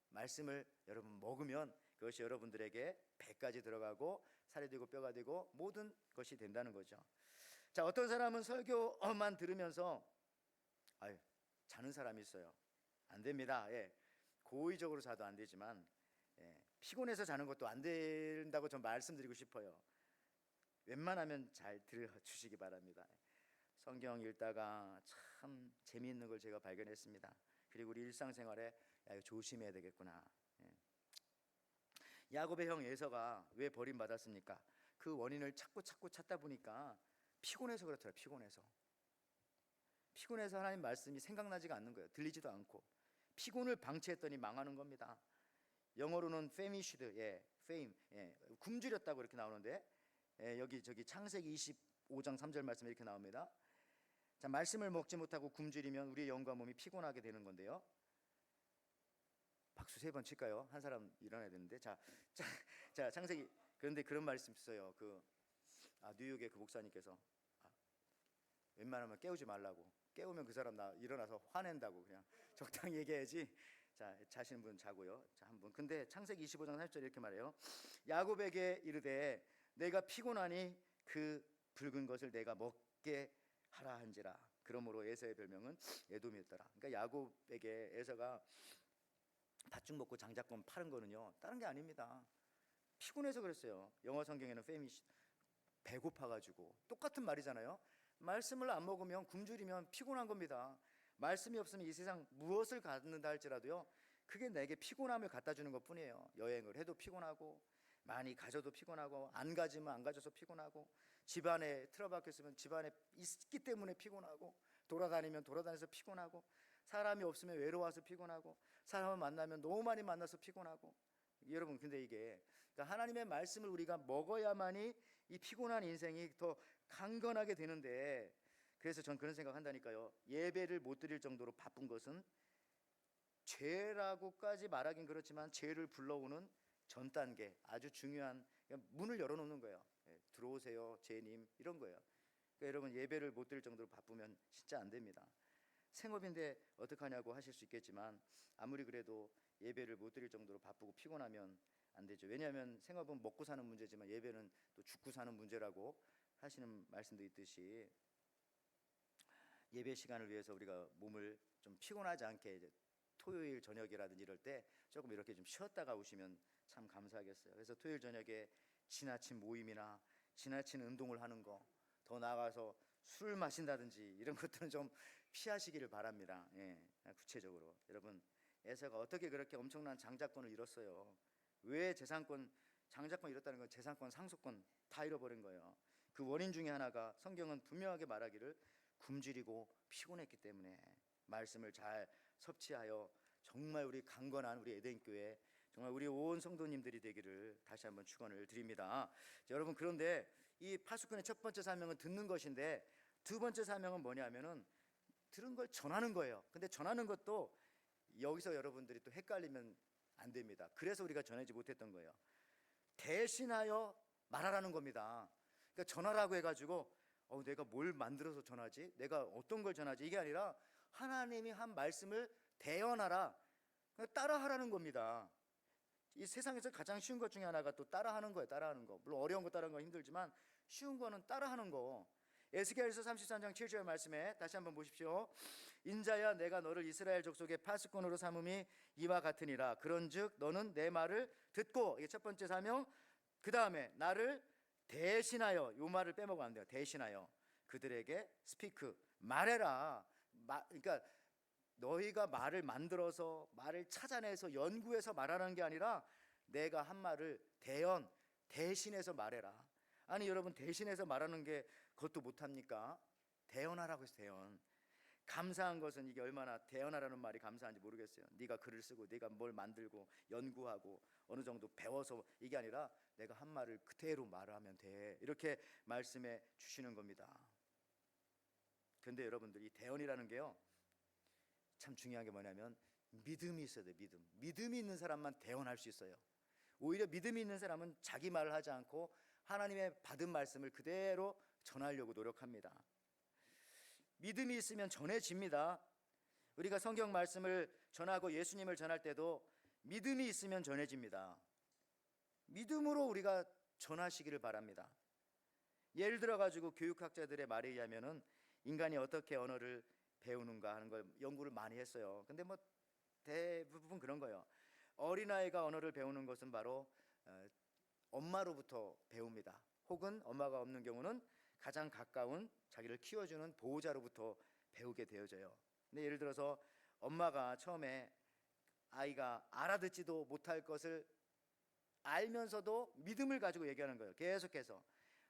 말씀을 여러분 먹으면 그것이 여러분들에게 배까지 들어가고 살이 되고 뼈가 되고 모든 것이 된다는 거죠. 자, 어떤 사람은 설교만 들으면서 자는 사람이 있어요. 안 됩니다. 고의적으로 자도 안 되지만 피곤해서 자는 것도 안 된다고 좀 말씀드리고 싶어요. 웬만하면 잘 들어주시기 바랍니다. 성경 읽다가 참 재미있는 걸 제가 발견했습니다. 그리고 우리 일상생활에 이거 조심해야 되겠구나. 야곱의 형 에서가 왜 버림받았습니까? 그 원인을 찾고 찾다 보니까 피곤해서 그렇더라고요. 피곤해서 하나님 말씀이 생각나지가 않는 거예요. 들리지도 않고. 피곤을 방치했더니 망하는 겁니다. 영어로는 famished, 굶주렸다고 이렇게 나오는데, 저기 창세기 25장 3절 말씀에 이렇게 나옵니다. 자, 말씀을 먹지 못하고 굶주리면 우리의 영과 몸이 피곤하게 되는 건데요. 박수 3번 칠까요? 한 사람 일어나야 되는데. 자, 창세기. 그런데 그런 말씀 있어요. 뉴욕의 그 목사님께서 웬만하면 깨우지 말라고. 깨우면 그 사람 일어나서 화낸다고. 그냥 적당히 얘기해야지. 자, 자시는 분 자고요. 자, 한 분. 근데 창세기 25장 30절 이렇게 말해요. 야곱에게 이르되 내가 피곤하니 그 붉은 것을 내가 먹게 하라 한지라. 그러므로 에서의 별명은 에돔이었더라. 그러니까 야곱에게 에서가 밭죽 먹고 장작권 파는 거는요 다른 게 아닙니다. 피곤해서 그랬어요. 영어 성경에는 famished, 배고파가지고 똑같은 말이잖아요. 말씀을 안 먹으면 굶주리면 피곤한 겁니다. 말씀이 없으면 이 세상 무엇을 갖는다 할지라도요, 그게 내게 피곤함을 갖다 주는 것뿐이에요. 여행을 해도 피곤하고, 많이 가져도 피곤하고, 안 가지면 안 가져서 피곤하고, 집안에 틀어박혀 있으면 집안에 있기 때문에 피곤하고, 돌아다니면 돌아다녀서 피곤하고, 사람이 없으면 외로워서 피곤하고, 사람을 만나면 너무 많이 만나서 피곤하고. 여러분, 근데 이게 그러니까 하나님의 말씀을 우리가 먹어야만이 이 피곤한 인생이 더 강건하게 되는데, 그래서 전 그런 생각한다니까요. 예배를 못 드릴 정도로 바쁜 것은 죄라고까지 말하긴 그렇지만 죄를 불러오는 전 단계, 아주 중요한, 그러니까 문을 열어놓는 거예요. 들어오세요 죄님, 이런 거예요. 그러니까 여러분, 예배를 못 드릴 정도로 바쁘면 진짜 안 됩니다. 생업인데 어떡하냐고 하실 수 있겠지만, 아무리 그래도 예배를 못 드릴 정도로 바쁘고 피곤하면 안 되죠. 왜냐하면 생업은 먹고 사는 문제지만 예배는 또 죽고 사는 문제라고 하시는 말씀도 있듯이, 예배 시간을 위해서 우리가 몸을 좀 피곤하지 않게 이제 토요일 저녁이라든지 이럴 때 조금 이렇게 좀 쉬었다가 오시면 참 감사하겠어요. 그래서 토요일 저녁에 지나친 모임이나 지나친 운동을 하는 거, 더 나아가서 술 마신다든지 이런 것들은 좀 피하시기를 바랍니다. 구체적으로 여러분, 에서가 어떻게 그렇게 엄청난 장자권을 잃었어요? 왜 장자권 잃었다는 건 재산권, 상속권 다 잃어버린 거예요. 그 원인 중에 하나가 성경은 분명하게 말하기를 굶주리고 피곤했기 때문에. 말씀을 잘 섭취하여 정말 우리 강건한 우리 에덴교회, 정말 우리 온 성도님들이 되기를 다시 한번 축원을 드립니다. 자, 여러분, 그런데 이 파수꾼의 첫 번째 사명은 듣는 것인데, 두 번째 사명은 뭐냐면은 들은 걸 전하는 거예요. 근데 전하는 것도 여기서 여러분들이 또 헷갈리면 안 됩니다. 그래서 우리가 전하지 못했던 거예요. 대신하여 말하라는 겁니다. 그러니까 전하라고 해가지고 내가 뭘 만들어서 전하지? 내가 어떤 걸 전하지? 이게 아니라 하나님이 한 말씀을 대언하라, 따라하라는 겁니다. 이 세상에서 가장 쉬운 것 중에 하나가 또 따라하는 거예요. 따라하는 거. 물론 어려운 거 따라하는 건 힘들지만 쉬운 거는 따라하는 거. 에스겔서 33장 7절 말씀에 다시 한번 보십시오. 인자야, 내가 너를 이스라엘 족속의 파수꾼으로 삼음이 이와 같으니라. 그런즉 너는 내 말을 듣고, 이게 첫 번째 사명. 그 다음에 나를 대신하여, 요 말을 빼먹으면 안 돼요. 대신하여 그들에게 스피크, 말해라. 그러니까 너희가 말을 만들어서, 말을 찾아내서 연구해서 말하는 게 아니라 내가 한 말을 대신해서 말해라. 아니 여러분, 대신해서 말하는 게 그것도 못합니까? 대언하라고 해서 대언. 감사한 것은 이게 얼마나 대언하라는 말이 감사한지 모르겠어요. 네가 글을 쓰고 네가 뭘 만들고 연구하고 어느 정도 배워서, 이게 아니라 내가 한 말을 그대로 말하면 돼, 이렇게 말씀해 주시는 겁니다. 그런데 여러분들, 이 대언이라는 게요, 참 중요한 게 뭐냐면 믿음이 있어야 돼요. 믿음이 있는 사람만 대언할 수 있어요. 오히려 믿음이 있는 사람은 자기 말을 하지 않고 하나님의 받은 말씀을 그대로 전하려고 노력합니다. 믿음이 있으면 전해집니다. 우리가 성경 말씀을 전하고 예수님을 전할 때도 믿음이 있으면 전해집니다. 믿음으로 우리가 전하시기를 바랍니다. 예를 들어 가지고 교육학자들의 말에 의하면은 인간이 어떻게 언어를 배우는가 하는 걸 연구를 많이 했어요. 근데 뭐 대부분 그런 거예요. 어린아이가 언어를 배우는 것은 바로 엄마로부터 배웁니다. 혹은 엄마가 없는 경우는 가장 가까운 자기를 키워주는 보호자로부터 배우게 되어져요. 근데 예를 들어서 엄마가 처음에 아이가 알아듣지도 못할 것을 알면서도 믿음을 가지고 얘기하는 거예요. 계속해서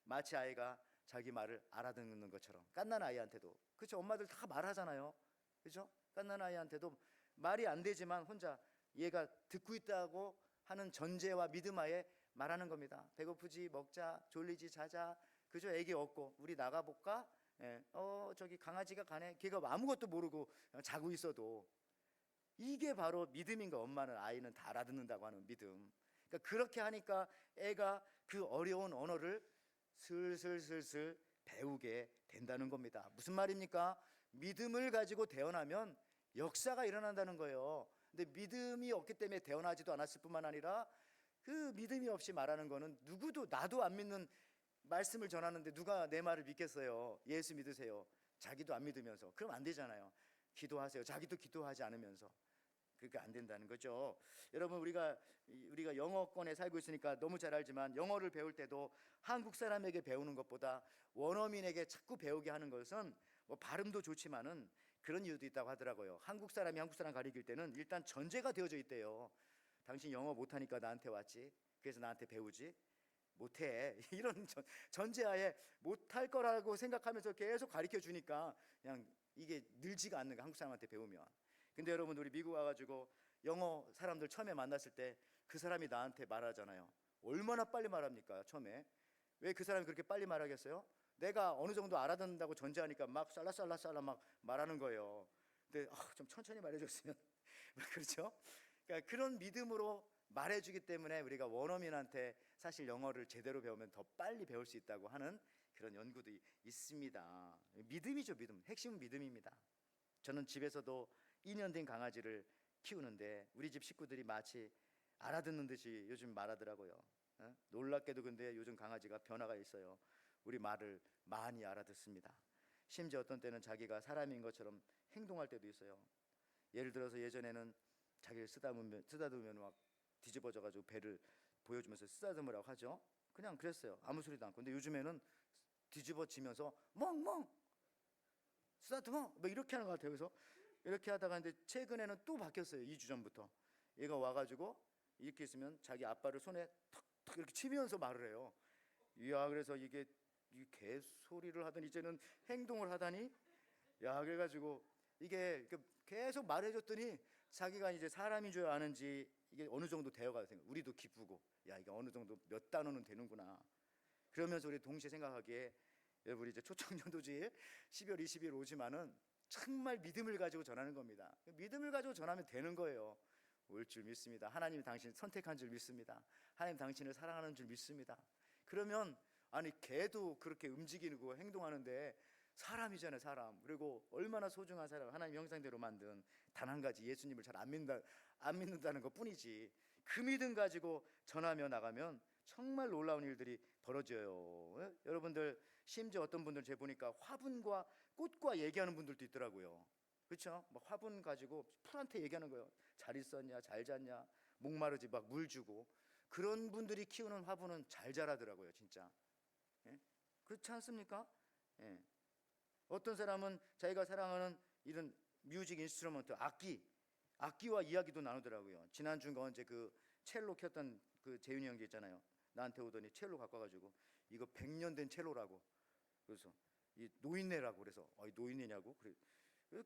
마치 아이가 자기 말을 알아듣는 것처럼. 갓난 아이한테도 그렇죠. 엄마들 다 말하잖아요. 그렇죠. 갓난 아이한테도 말이 안 되지만 혼자 얘가 듣고 있다고 하는 전제와 믿음 하에 말하는 겁니다. 배고프지, 먹자, 졸리지, 자자. 그죠? 애기 없고 우리 나가볼까? 저기 강아지가 가네. 걔가 아무것도 모르고 자고 있어도 이게 바로 믿음인 거. 엄마는 아이는 다 알아듣는다고 하는 믿음. 그러니까 그렇게 하니까 애가 그 어려운 언어를 슬슬 배우게 된다는 겁니다. 무슨 말입니까? 믿음을 가지고 대언하면 역사가 일어난다는 거예요. 근데 믿음이 없기 때문에 대언하지도 않았을 뿐만 아니라 그 믿음이 없이 말하는 거는 누구도, 나도 안 믿는 말씀을 전하는데 누가 내 말을 믿겠어요? 예수 믿으세요. 자기도 안 믿으면서. 그럼 안 되잖아요. 기도하세요. 자기도 기도하지 않으면서. 그게 안 된다는 거죠. 여러분 우리가 영어권에 살고 있으니까 너무 잘 알지만 영어를 배울 때도 한국 사람에게 배우는 것보다 원어민에게 자꾸 배우게 하는 것은 뭐 발음도 좋지만은 그런 이유도 있다고 하더라고요. 한국 사람이 한국 사람 가리킬 때는 일단 전제가 되어져 있대요. 당신 영어 못하니까 나한테 왔지. 그래서 나한테 배우지. 못해. 이런 전제하에 못할 거라고 생각하면서 계속 가르쳐 주니까 그냥 이게 늘지가 않는 거 한국 사람한테 배우면. 근데 여러분 우리 미국 와가지고 영어 사람들 처음에 만났을 때 그 사람이 나한테 말하잖아요. 얼마나 빨리 말합니까 처음에. 왜 그 사람이 그렇게 빨리 말하겠어요? 내가 어느 정도 알아듣는다고 전제하니까 막 살라살라살라 막 말하는 거예요. 근데 좀 천천히 말해줬으면 그렇죠? 그러니까 그런 믿음으로 말해주기 때문에 우리가 원어민한테 사실 영어를 제대로 배우면 더 빨리 배울 수 있다고 하는 그런 연구도 있습니다. 믿음이죠, 믿음. 핵심은 믿음입니다. 저는 집에서도 2년 된 강아지를 키우는데 우리 집 식구들이 마치 알아듣는 듯이 요즘 말하더라고요. 놀랍게도 근데 요즘 강아지가 변화가 있어요. 우리 말을 많이 알아듣습니다. 심지어 어떤 때는 자기가 사람인 것처럼 행동할 때도 있어요. 예를 들어서 예전에는 자기를 쓰다듬으면 막 뒤집어져가지고 배를 보여주면서 쓰다듬으라고 하죠. 그냥 그랬어요. 아무 소리도 않고. 근데 요즘에는 뒤집어지면서 멍멍 쓰다듬어 뭐 이렇게 하는 것 같아요. 그래서 이렇게 하다가 근데 최근에는 또 바뀌었어요. 2주 전부터 얘가 와가지고 이렇게 있으면 자기 아빠를 손에 턱턱 이렇게 치면서 말을 해요. 이야, 그래서 이게 개소리를 하더니 이제는 행동을 하다니, 야, 그래가지고 이게 계속 말해줬더니 자기가 이제 사람인 줄 아는지 이게 어느 정도 되어가요. 우리도 기쁘고, 야, 이게 어느 정도 몇 단어는 되는구나. 그러면서 우리 동시에 생각하기에 우리 이제 초청년도주일 12월 20일 오지만은 정말 믿음을 가지고 전하는 겁니다. 믿음을 가지고 전하면 되는 거예요. 올 줄 믿습니다. 하나님이 당신 선택한 줄 믿습니다. 하나님 당신을 사랑하는 줄 믿습니다. 그러면 아니 개도 그렇게 움직이고 행동하는데 사람이잖아요, 사람. 그리고 얼마나 소중한 사람, 하나님 형상대로 만든 단 한 가지 예수님을 잘 안 믿는다는 것뿐이지. 그 믿음 가지고 전하며 나가면 정말 놀라운 일들이 벌어져요. 여러분들 심지어 어떤 분들 제가 보니까 화분과 꽃과 얘기하는 분들도 있더라고요. 그렇죠? 막 화분 가지고 풀한테 얘기하는 거예요. 잘 있었냐, 잘 잤냐, 목마르지 막 물 주고. 그런 분들이 키우는 화분은 잘 자라더라고요, 진짜. 예? 그렇지 않습니까? 예. 어떤 사람은 자기가 사랑하는 이런 뮤직 인스트루먼트, 악기와 이야기도 나누더라고요. 지난주인가 언제 그 첼로 켰던 그 재윤이 형제 있잖아요. 나한테 오더니 첼로 갖고 와가지고 이거 100년 된 첼로라고. 그래서 이 노인네라고. 그래서 노인네냐고. 그래.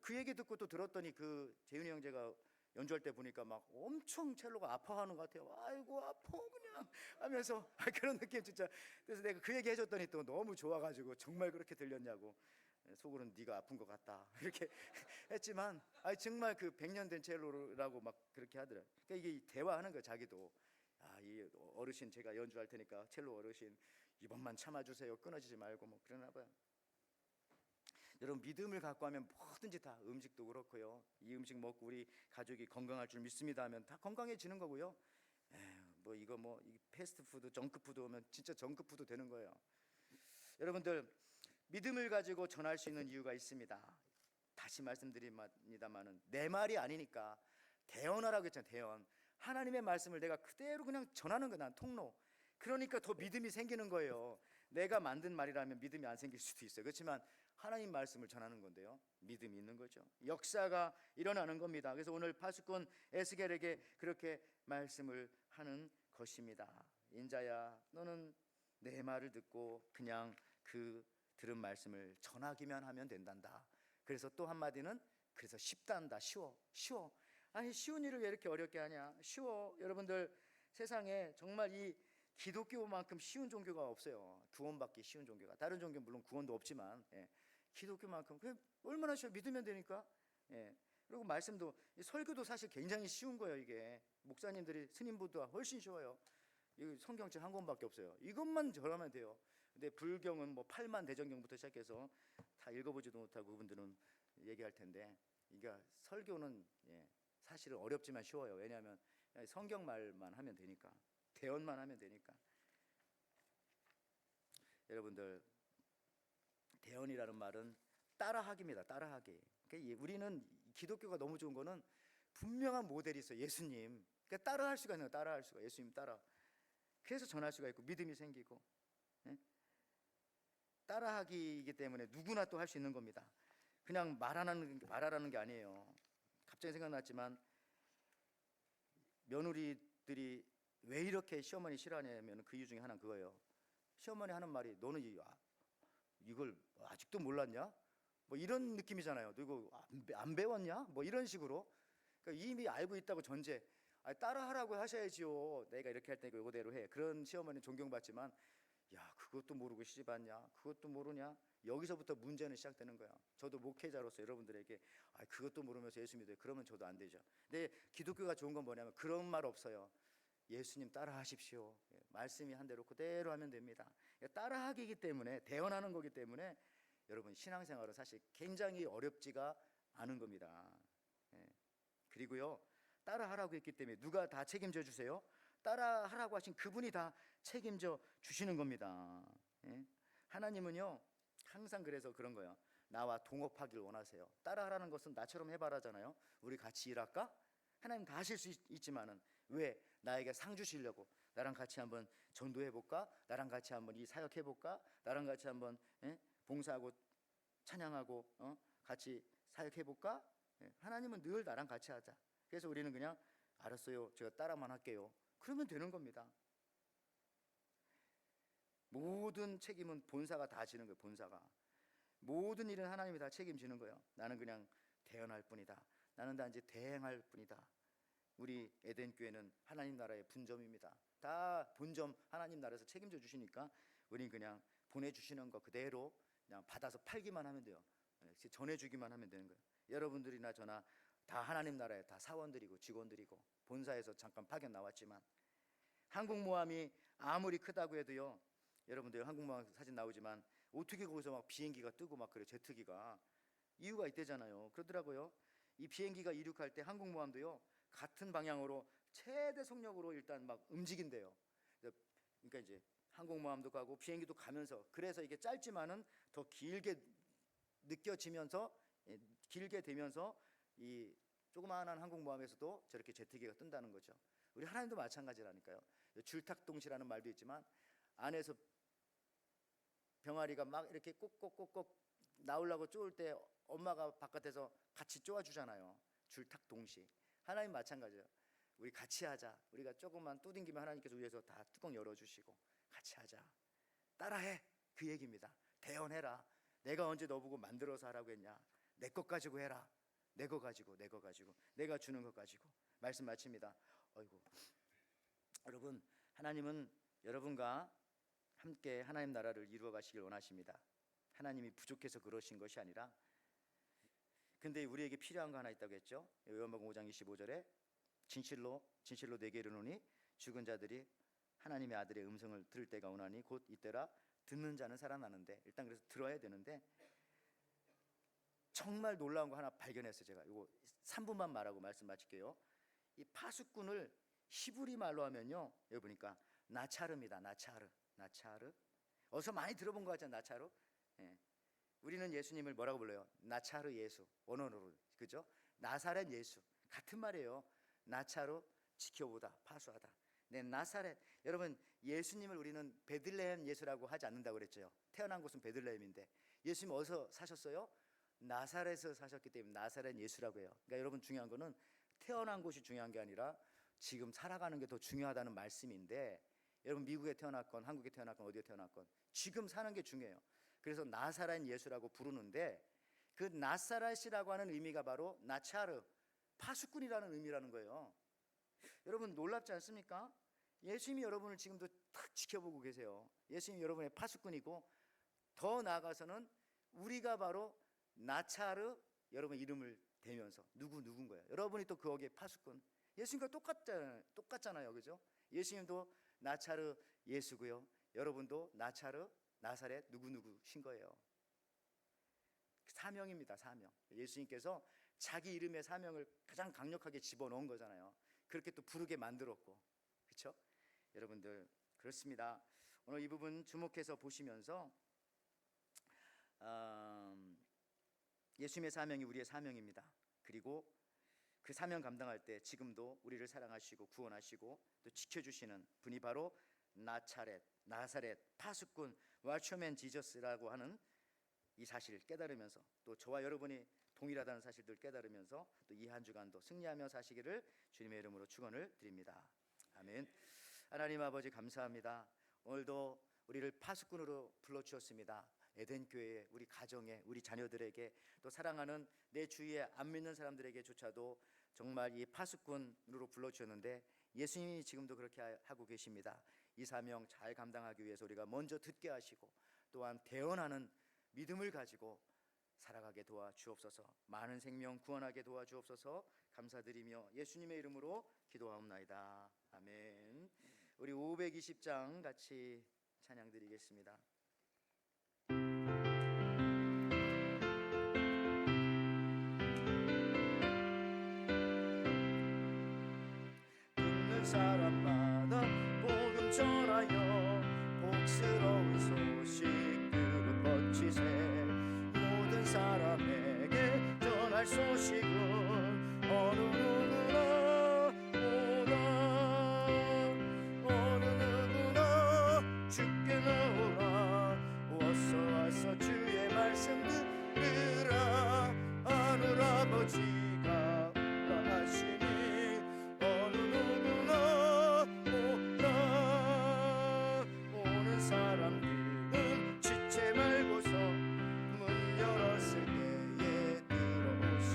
그 얘기 듣고 또 들었더니 그 재윤이 형제가 연주할 때 보니까 막 엄청 첼로가 아파하는 것 같아요. 아이고 아파 그냥 하면서 그런 느낌 진짜. 그래서 내가 그 얘기 해줬더니 또 너무 좋아가지고 정말 그렇게 들렸냐고. 속으로는 네가 아픈 것 같다 이렇게 했지만 정말 그 100년 된 첼로라고 막 그렇게 하더라. 그러니까 이게 대화하는 거야. 자기도 이 어르신 제가 연주할 테니까 첼로 어르신 이번만 참아주세요. 끊어지지 말고 뭐 그러나 봐요. 여러분 믿음을 갖고 하면 뭐든지 다 음식도 그렇고요. 이 음식 먹고 우리 가족이 건강할 줄 믿습니다 하면 다 건강해지는 거고요. 뭐 이거 뭐 패스트푸드 정크푸드 오면 진짜 정크푸드 되는 거예요. 여러분들 믿음을 가지고 전할 수 있는 이유가 있습니다. 다시 말씀드립니다만은 내 말이 아니니까 대언하라고 했잖아요. 대언. 하나님의 말씀을 내가 그대로 그냥 전하는 거야. 난 통로. 그러니까 더 믿음이 생기는 거예요. 내가 만든 말이라면 믿음이 안 생길 수도 있어요. 그렇지만 하나님 말씀을 전하는 건데요, 믿음이 있는 거죠. 역사가 일어나는 겁니다. 그래서 오늘 파수꾼 에스겔에게 그렇게 말씀을 하는 것입니다. 인자야, 너는 내 말을 듣고 그냥 그 들은 말씀을 전하기만 하면 된단다. 그래서 또 한마디는 그래서 쉽단다. 쉬워. 아니 쉬운 일을 왜 이렇게 어렵게 하냐. 쉬워. 여러분들 세상에 정말 이 기독교만큼 쉬운 종교가 없어요. 구원받기 쉬운 종교가. 다른 종교는 물론 구원도 없지만 기독교만큼 그냥 얼마나 쉬워. 믿으면 되니까. 그리고 말씀도 설교도 사실 굉장히 쉬운 거예요. 이게 목사님들이 스님보다 훨씬 쉬워요. 이 성경책 한 권밖에 없어요. 이것만 전하면 돼요. 근데 불경은 뭐 8만 대전경부터 시작해서 다 읽어보지도 못하고 그분들은 얘기할 텐데, 그러니까 설교는 사실은 어렵지만 쉬워요. 왜냐하면 성경 말만 하면 되니까, 대언만 하면 되니까. 여러분들 대언이라는 말은 따라하기입니다. 따라하기. 그러니까 우리는 기독교가 너무 좋은 거는 분명한 모델이 있어. 예수님. 그러니까 따라할 수가 있는 거야. 따라할 수가. 예수님 따라. 그래서 전할 수가 있고 믿음이 생기고. 예? 따라하기이기 때문에 누구나 또 할 수 있는 겁니다. 그냥 말하라는 게 아니에요. 갑자기 생각났지만 며느리들이 왜 이렇게 시어머니 싫어하냐면 그 이유 중에 하나는 그거예요. 시어머니 하는 말이 너는 이걸 아직도 몰랐냐? 뭐 이런 느낌이잖아요. 너 이거 안 배웠냐? 뭐 이런 식으로. 그러니까 이미 알고 있다고 전제. 따라하라고 하셔야지요. 내가 이렇게 할 테니까 이거대로 해. 그런 시어머니 존경받지만 야 그것도 모르고 시집왔냐? 그것도 모르냐? 여기서부터 문제는 시작되는 거야. 저도 목회자로서 여러분들에게 그것도 모르면서 예수 믿어요. 그러면 저도 안 되죠. 근데 기독교가 좋은 건 뭐냐면 그런 말 없어요. 예수님 따라하십시오. 말씀이 한 대로 그대로 하면 됩니다. 따라하기이기 때문에 대언하는 거기 때문에 여러분 신앙생활은 사실 굉장히 어렵지가 않은 겁니다. 그리고요 따라하라고 했기 때문에 누가 다 책임져 주세요? 따라하라고 하신 그분이 다 책임져 주시는 겁니다. 하나님은요 항상 그래서 그런 거예요. 나와 동업하길 원하세요. 따라하라는 것은 나처럼 해봐라잖아요. 우리 같이 일할까? 하나님 다 하실 수 있지만은 왜? 나에게 상 주시려고. 나랑 같이 한번 전도해볼까? 나랑 같이 한번 이 사역해볼까? 나랑 같이 한번 봉사하고 찬양하고 같이 사역해볼까? 하나님은 늘 나랑 같이 하자. 그래서 우리는 그냥 알았어요. 제가 따라만 할게요. 그러면 되는 겁니다. 모든 책임은 본사가 다 지는 거예요. 본사가. 모든 일은 하나님이 다 책임지는 거예요. 나는 그냥 대언할 뿐이다. 나는 단지 대행할 뿐이다. 우리 에덴교회는 하나님 나라의 분점입니다. 다 본점 하나님 나라에서 책임져 주시니까 우리는 그냥 보내주시는 거 그대로 그냥 받아서 팔기만 하면 돼요. 전해주기만 하면 되는 거예요. 여러분들이나 저나 다 하나님 나라에 다 사원들이고 직원들이고 본사에서 잠깐 파견 나왔지만 항공모함이 아무리 크다고 해도요. 여러분들 항공모함 사진 나오지만 어떻게 거기서 막 비행기가 뜨고 막 그래. 제트기가 이유가 있대잖아요. 그러더라고요. 이 비행기가 이륙할 때 항공모함도요 같은 방향으로 최대 속력으로 일단 막 움직인대요. 그러니까 이제 항공모함도 가고 비행기도 가면서 그래서 이게 짧지만은 더 길게 느껴지면서 길게 되면서 이 조그마한 항공모함에서도 저렇게 제트기가 뜬다는 거죠. 우리 하나님도 마찬가지라니까요. 줄탁동시라는 말도 있지만 안에서 병아리가 막 이렇게 꼭꼭꼭꼭 나오려고 쪼을 때 엄마가 바깥에서 같이 쪼아주잖아요. 줄탁동시. 하나님 마찬가지예요. 우리 같이 하자. 우리가 조금만 뚜딩기면 하나님께서 위에서 다 뚜껑 열어주시고 같이 하자. 따라해. 그 얘기입니다. 대언해라. 내가 언제 너보고 만들어서 하라고 했냐. 내 것 가지고 해라. 내 거 가지고 내가 주는 것 가지고. 말씀 마칩니다. 어이구. 여러분 하나님은 여러분과 함께 하나님 나라를 이루어 가시길 원하십니다. 하나님이 부족해서 그러신 것이 아니라 근데 우리에게 필요한 거 하나 있다고 했죠. 요한복음 5장 25절에 진실로 내게 이르노니 죽은 자들이 하나님의 아들의 음성을 들을 때가 오나니 곧 이때라 듣는 자는 살아나는데 일단 그래서 들어야 되는데 정말 놀라운 거 하나 발견했어요. 제가 이거 3분만 말하고 말씀 마칠게요. 이 파수꾼을 히브리 말로 하면요. 여기 보니까 나차르입니다. 나차르. 어서 많이 들어본 거 같잖아요. 나차르. 우리는 예수님을 뭐라고 불러요? 나차르 예수. 원어로 그죠? 나사렛 예수. 같은 말이에요. 나차르 지켜보다 파수하다. 네, 나사렛. 여러분 예수님을 우리는 베들레헴 예수라고 하지 않는다고 그랬죠. 태어난 곳은 베들레헴인데 예수님 어디서 사셨어요? 나사렛에서 사셨기 때문에 나사렛 예수라고 해요. 그러니까 여러분 중요한 거는 태어난 곳이 중요한 게 아니라 지금 살아가는 게 더 중요하다는 말씀인데 여러분 미국에 태어났건 한국에 태어났건 어디에 태어났건 지금 사는 게 중요해요. 그래서 나사렛 예수라고 부르는데 그 나사렛이라고 하는 의미가 바로 나차르 파수꾼이라는 의미라는 거예요. 여러분 놀랍지 않습니까? 예수님이 여러분을 지금도 탁 지켜보고 계세요. 예수님이 여러분의 파수꾼이고 더 나아가서는 우리가 바로 나차르 여러분 이름을 대면서 누군 거예요. 여러분이 또 거기에 파수꾼. 예수님과 똑같잖아요. 그죠? 예수님도 나차르 예수고요. 여러분도 나차르 나사렛 누구신 거예요. 사명입니다. 사명. 예수님께서 자기 이름의 사명을 가장 강력하게 집어넣은 거잖아요. 그렇게 또 부르게 만들었고 그렇죠? 여러분들 그렇습니다. 오늘 이 부분 주목해서 보시면서 예수님의 사명이 우리의 사명입니다. 그리고 그 사명 감당할 때 지금도 우리를 사랑하시고 구원하시고 또 지켜주시는 분이 바로 나사렛 파수꾼 와처맨 지저스라고 하는 이 사실을 깨달으면서, 또 저와 여러분이 동일하다는 사실들을 깨달으면서 또 이 한 주간도 승리하며 사시기를 주님의 이름으로 축원을 드립니다. 아멘. 하나님 아버지 감사합니다. 오늘도 우리를 파수꾼으로 불러주셨습니다. 에덴 교회에, 우리 가정에, 우리 자녀들에게, 또 사랑하는 내 주위에 안 믿는 사람들에게조차도 정말 이 파수꾼으로 불러주셨는데 예수님이 지금도 그렇게 하고 계십니다. 이 사명 잘 감당하기 위해서 우리가 먼저 듣게 하시고 또한 대언하는 믿음을 가지고 살아가게 도와주옵소서. 많은 생명 구원하게 도와주옵소서. 감사드리며 예수님의 이름으로 기도하옵나이다. 아멘. 우리 520장 같이 찬양 드리겠습니다. 듣는 사람마다 복음 전하여 복스러운 소식들을 뻗치세. 모든 사람에게 전할 소식은 어느 누구나 오라. 어느 누구나 주께 나오라. 어서 와서 주의 말씀 들으라. 하늘 아버지가 오라 하시니 어느 누구나 오라. 오는 사람들은 지체 말고서 문 열었을 때에 들어오시.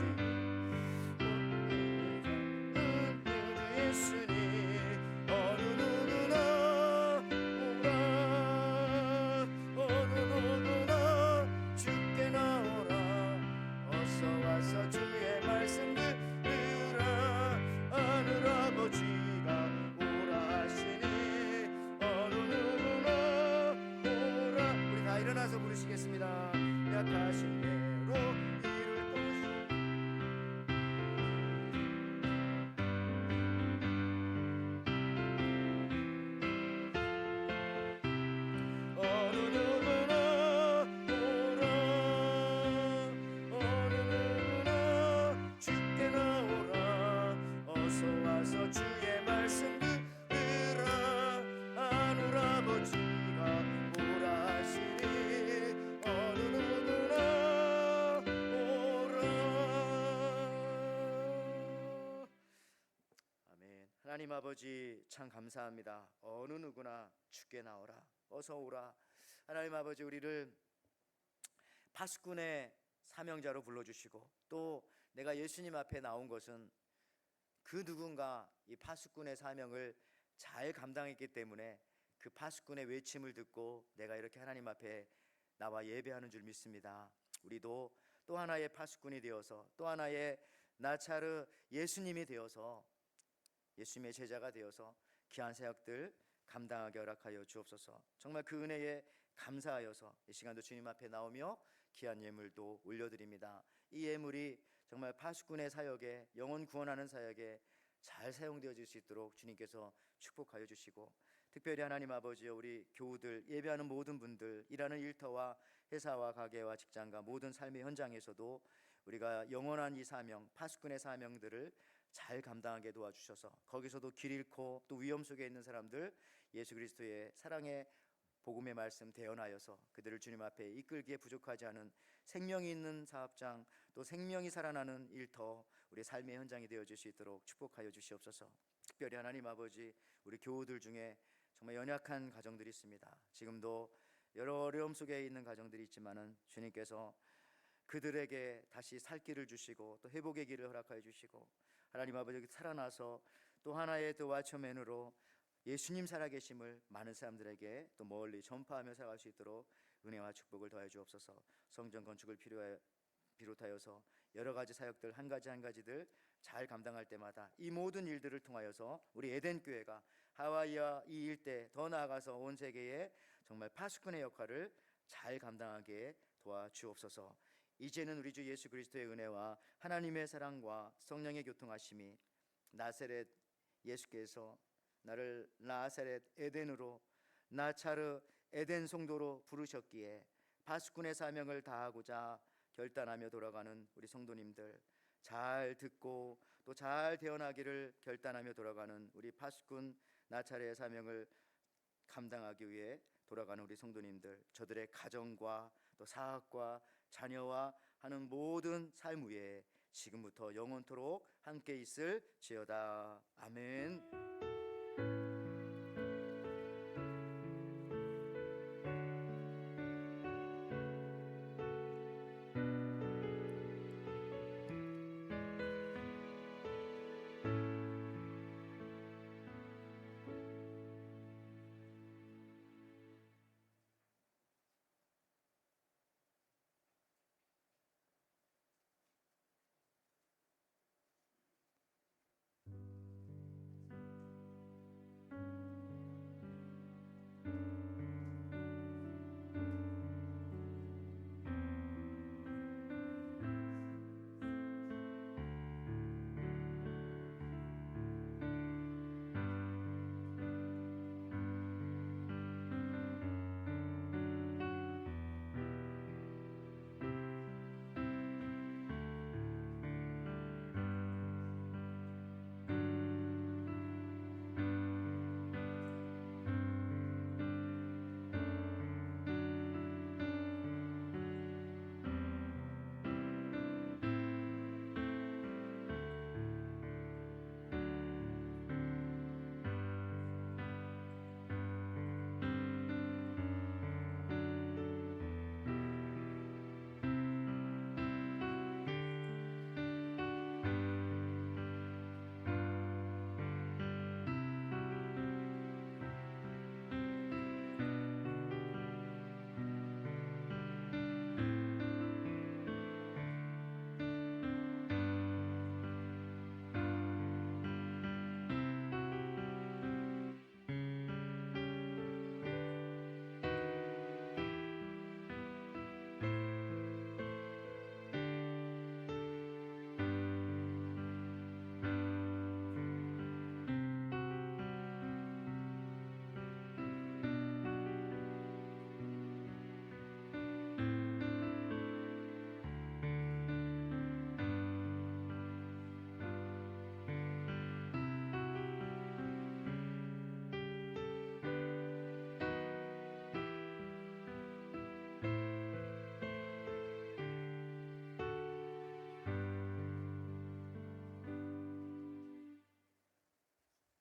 우주 예수니 어느 누구나 오라. 어느 누구나 주께 나오라. 어서 와서 주의 말씀 들으라. 하늘 아버지가 오라 하시니 어느 누구나 오라. 우리 다 일어나서 부르시겠습니다. 약하신 대로 이룰 것이. 어느 누구나 오라. 어느 누구나 주께 나오라. 어서 와서 주의 말씀 들으라. 하늘 아버지가 오라 하시니 어느 누구나 오라. 아멘. 하나님 아버지 참 감사합니다. 어느 누구나 주께 나오라. 어서 오라. 하나님 아버지, 우리를 파수꾼의 사명자로 불러주시고 또 내가 예수님 앞에 나온 것은 그 누군가 이 파수꾼의 사명을 잘 감당했기 때문에 그 파수꾼의 외침을 듣고 내가 이렇게 하나님 앞에 나와 예배하는 줄 믿습니다. 우리도 또 하나의 파수꾼이 되어서 또 하나의 나차르 예수님이 되어서 예수님의 제자가 되어서 귀한 사역들 감당하게 허락하여 주옵소서. 정말 그 은혜에 감사하여서 이 시간도 주님 앞에 나오며 귀한 예물도 올려드립니다. 이 예물이 정말 파수꾼의 사역에, 영혼 구원하는 사역에 잘 사용되어질 수 있도록 주님께서 축복하여 주시고, 특별히 하나님 아버지여, 우리 교우들, 예배하는 모든 분들, 일하는 일터와 회사와 가게와 직장과 모든 삶의 현장에서도 우리가 영원한 이 사명, 파수꾼의 사명들을 잘 감당하게 도와주셔서 거기서도 길 잃고 또 위험 속에 있는 사람들 예수 그리스도의 사랑의 복음의 말씀 대언하여서 그들을 주님 앞에 이끌기에 부족하지 않은 생명이 있는 사업장, 또 생명이 살아나는 일터, 우리 삶의 현장이 되어질 수 있도록 축복하여 주시옵소서. 특별히 하나님 아버지, 우리 교우들 중에 정말 연약한 가정들이 있습니다. 지금도 여러 어려움 속에 있는 가정들이 있지만은 주님께서 그들에게 다시 살 길을 주시고 또 회복의 길을 허락하여 주시고, 하나님 아버지 살아나서 또 하나의 또 와처맨으로 예수님 살아계심을 많은 사람들에게 또 멀리 전파하며 살아갈 수 있도록 은혜와 축복을 더해 주옵소서. 성전 건축을 비롯하여서 여러 가지 사역들 한 가지 한 가지들 잘 감당할 때마다 이 모든 일들을 통하여서 우리 에덴 교회가 하와이와 이 일대 더 나아가서 온 세계에 정말 파수꾼의 역할을 잘 감당하게 도와주옵소서. 이제는 우리 주 예수 그리스도의 은혜와 하나님의 사랑과 성령의 교통하심이 나사렛 예수께서 나를 나사렛 에덴으로, 나차르 에덴 성도로 부르셨기에 파수꾼의 사명을 다하고자 결단하며 돌아가는 우리 성도님들 잘 듣고 또 잘 태어나기를 결단하며 돌아가는 우리 파수꾼 나차례의 사명을 감당하기 위해 돌아가는 우리 성도님들, 저들의 가정과 또 사학과 자녀와 하는 모든 삶 위에 지금부터 영원토록 함께 있을 지어다. 아멘.